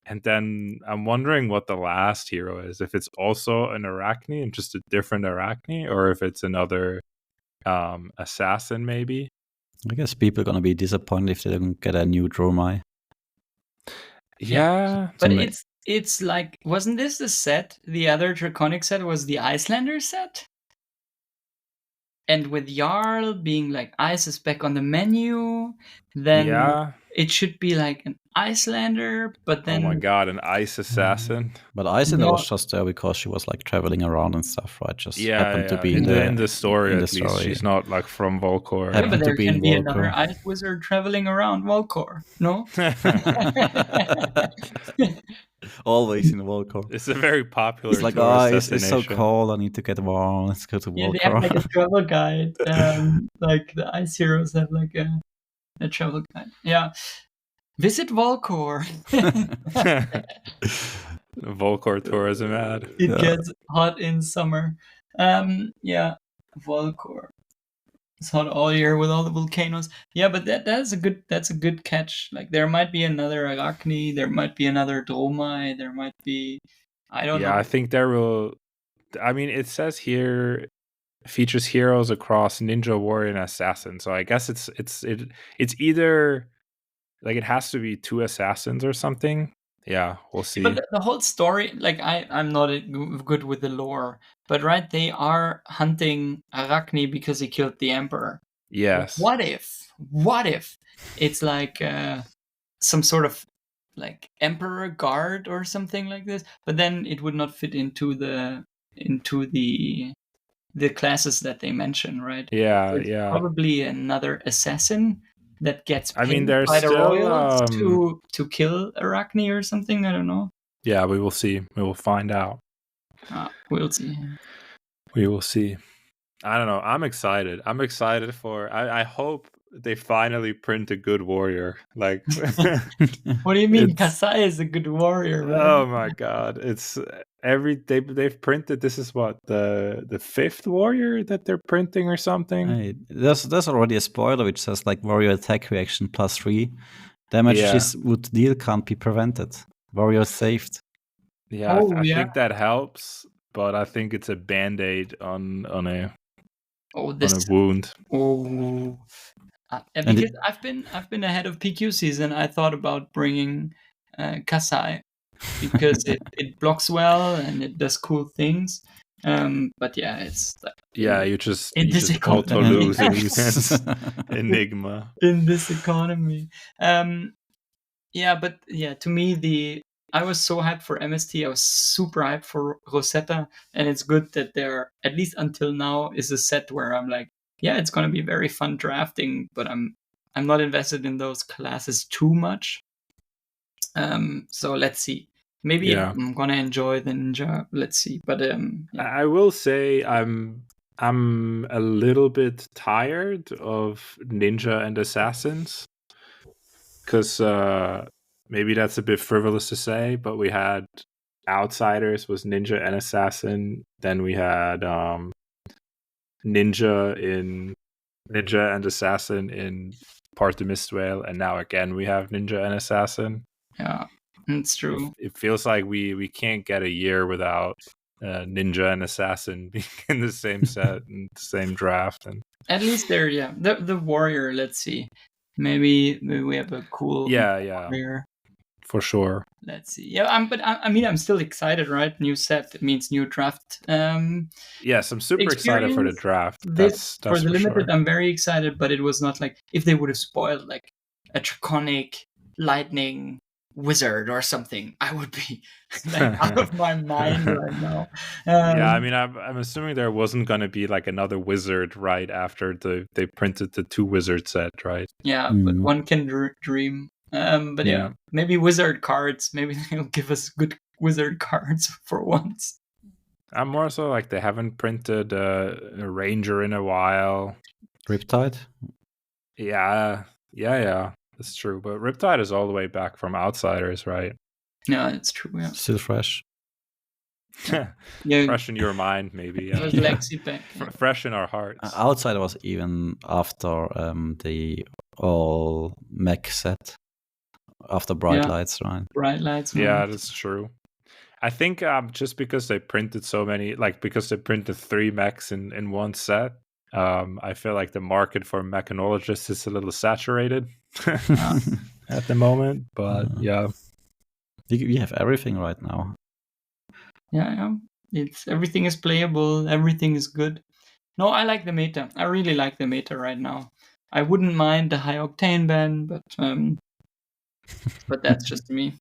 And then I'm wondering what the last hero is. If it's also an Arachne and just a different Arachne, or if it's another assassin, maybe. I guess people are going to be disappointed if they don't get a new Dromai. Yeah. But it's like, wasn't this the set? The other Draconic set was the Icelander set? And with Jarl being like, Ice is back on the menu, then it should be like an Icelander, but then... Oh my god, an Ice Assassin. But Icelander was just there because she was like traveling around and stuff, right? Just happened to be in the story, at least. story. She's not like from Volcor. Yeah, but there can be another Ice Wizard traveling around Volcor, no? Always in Volcor. It's a very popular. It's like, it's so cold. I need to get warm. Let's go to Volcor. Yeah, they have like a travel guide. Like the Ice Heroes have like a travel guide. Yeah, visit Volcor. Volcor tourism ad. It gets hot in summer. Yeah, Volcor. It's hot all year with all the volcanoes. Yeah, but that's a good catch. Like there might be another Arachne, there might be another Dromai, there might be, I don't know. Yeah, I think there will. I mean, it says here features heroes across ninja, warrior, and assassin. So I guess it's either like it has to be 2 assassins or something. Yeah, we'll see. But the whole story, like I'm not good with the lore, but right, they are hunting Arachne because he killed the emperor. Yes. What if it's like some sort of like emperor guard or something like this? But then it would not fit into the classes that they mention, right? Yeah, so it's yeah. Probably another assassin that gets paid there's by the still, royals to kill Arachne or something. I don't know. Yeah, we will see. We will find out. We'll see. We will see. I don't know. I'm excited. For. I hope they finally print a good warrior. Like, what do you mean? Kasai is a good warrior, man. Oh my god! It's they've printed. This is what the 5th warrior that they're printing or something. Hey, there's already a spoiler which says like warrior attack reaction +3. Damage this would deal can't be prevented. Warrior saved. Yeah, I think that helps, but I think it's a band-aid on a wound. Oh. Because I've been ahead of PQ season, I thought about bringing Kasai because it blocks well and it does cool things. But yeah, it's like, you just auto lose against Enigma in this economy. But to me I was so hyped for MST. I was super hyped for Rosetta, and it's good that there, at least until now, is a set where I'm like, yeah, it's going to be very fun drafting, but I'm not invested in those classes too much. So let's see. Maybe I'm going to enjoy the ninja. Let's see. But I will say I'm a little bit tired of ninja and assassins, because maybe that's a bit frivolous to say, but we had Outsiders was ninja and assassin. Then we had Ninja and Assassin in Part the Mistwale, and now again we have Ninja and Assassin. Yeah, it's true. It feels like we can't get a year without Ninja and Assassin being in the same set and the same draft. And at least there, the warrior. Let's see, maybe we have a cool warrior. For sure. Let's see. Yeah, I'm still excited, right? New set, it means new draft. Yes, I'm super excited for the draft. That's for the limited, sure. I'm very excited, but it was not like if they would have spoiled like a draconic lightning wizard or something, I would be like out of my mind right now. I'm assuming there wasn't going to be like another wizard right after they printed the 2 wizard set, right? Yeah, but one can dream. But maybe wizard cards. Maybe they'll give us good wizard cards for once. I'm more so like they haven't printed a ranger in a while. Riptide? Yeah, that's true. But Riptide is all the way back from Outsiders, right? Yeah, it's true. Yeah, still fresh. Fresh in your mind, maybe. It was Lexi back. Fresh in our hearts. Outsider was even after the all mech set. After Bright Lights, right? Bright Lights. Yeah, that's true. I think just because they printed so many, like because they printed 3 mechs in one set, I feel like the market for mechanologists is a little saturated at the moment. But yeah. You have everything right now. Yeah. Everything is playable. Everything is good. No, I like the meta. I really like the meta right now. I wouldn't mind the high octane ban, but that's just me.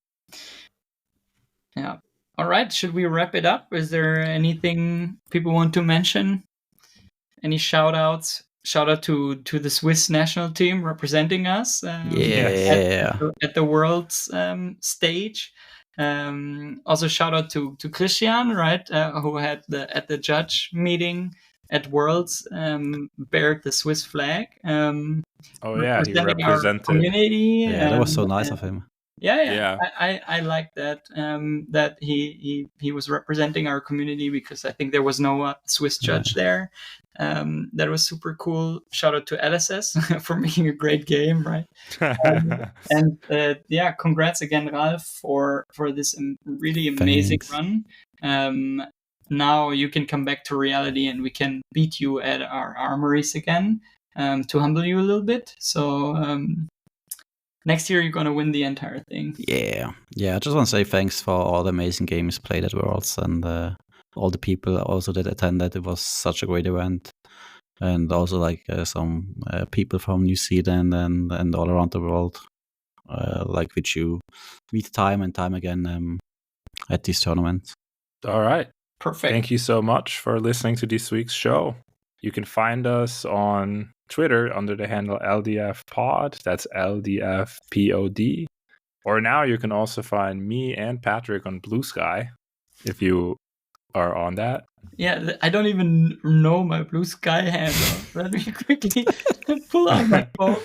Yeah. All right. Should we wrap it up? Is there anything people want to mention? Any shout outs? Shout out to the Swiss national team representing us at the world's stage. Also shout out to Christian, right, who had at the judge meeting at Worlds bared the Swiss flag. He represented our community. Yeah, that was so nice of him. Yeah. I like that that he was representing our community, because I think there was no Swiss judge there. That was super cool. Shout out to LSS for making a great game, right? Congrats again, Ralph, for this really amazing run. Now you can come back to reality and we can beat you at our armories again, to humble you a little bit. So next year you're going to win the entire thing. Yeah. I just want to say thanks for all the amazing games played at Worlds, and all the people also that attended. It was such a great event. And also like some people from New Zealand and all around the world, like which you meet time and time again at these tournaments. All right. Perfect. Thank you so much for listening to this week's show. You can find us on Twitter under the handle LDFpod. That's LDFPOD. Or now you can also find me and Patrick on Blue Sky, if you are on that. Yeah, I don't even know my Blue Sky handle. Let me quickly pull out my phone.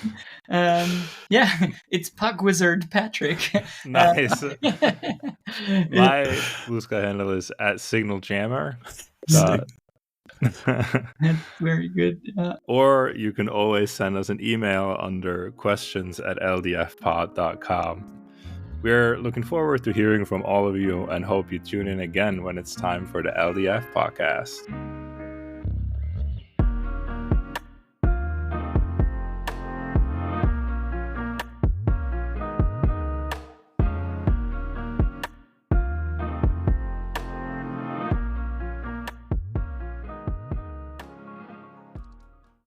It's Pug Wizard Patrick. Nice. My Blue Sky handle is @SignalJammer. That's very good. Or you can always send us an email under questions@ldfpod.com. We're looking forward to hearing from all of you and hope you tune in again when it's time for the LDF podcast.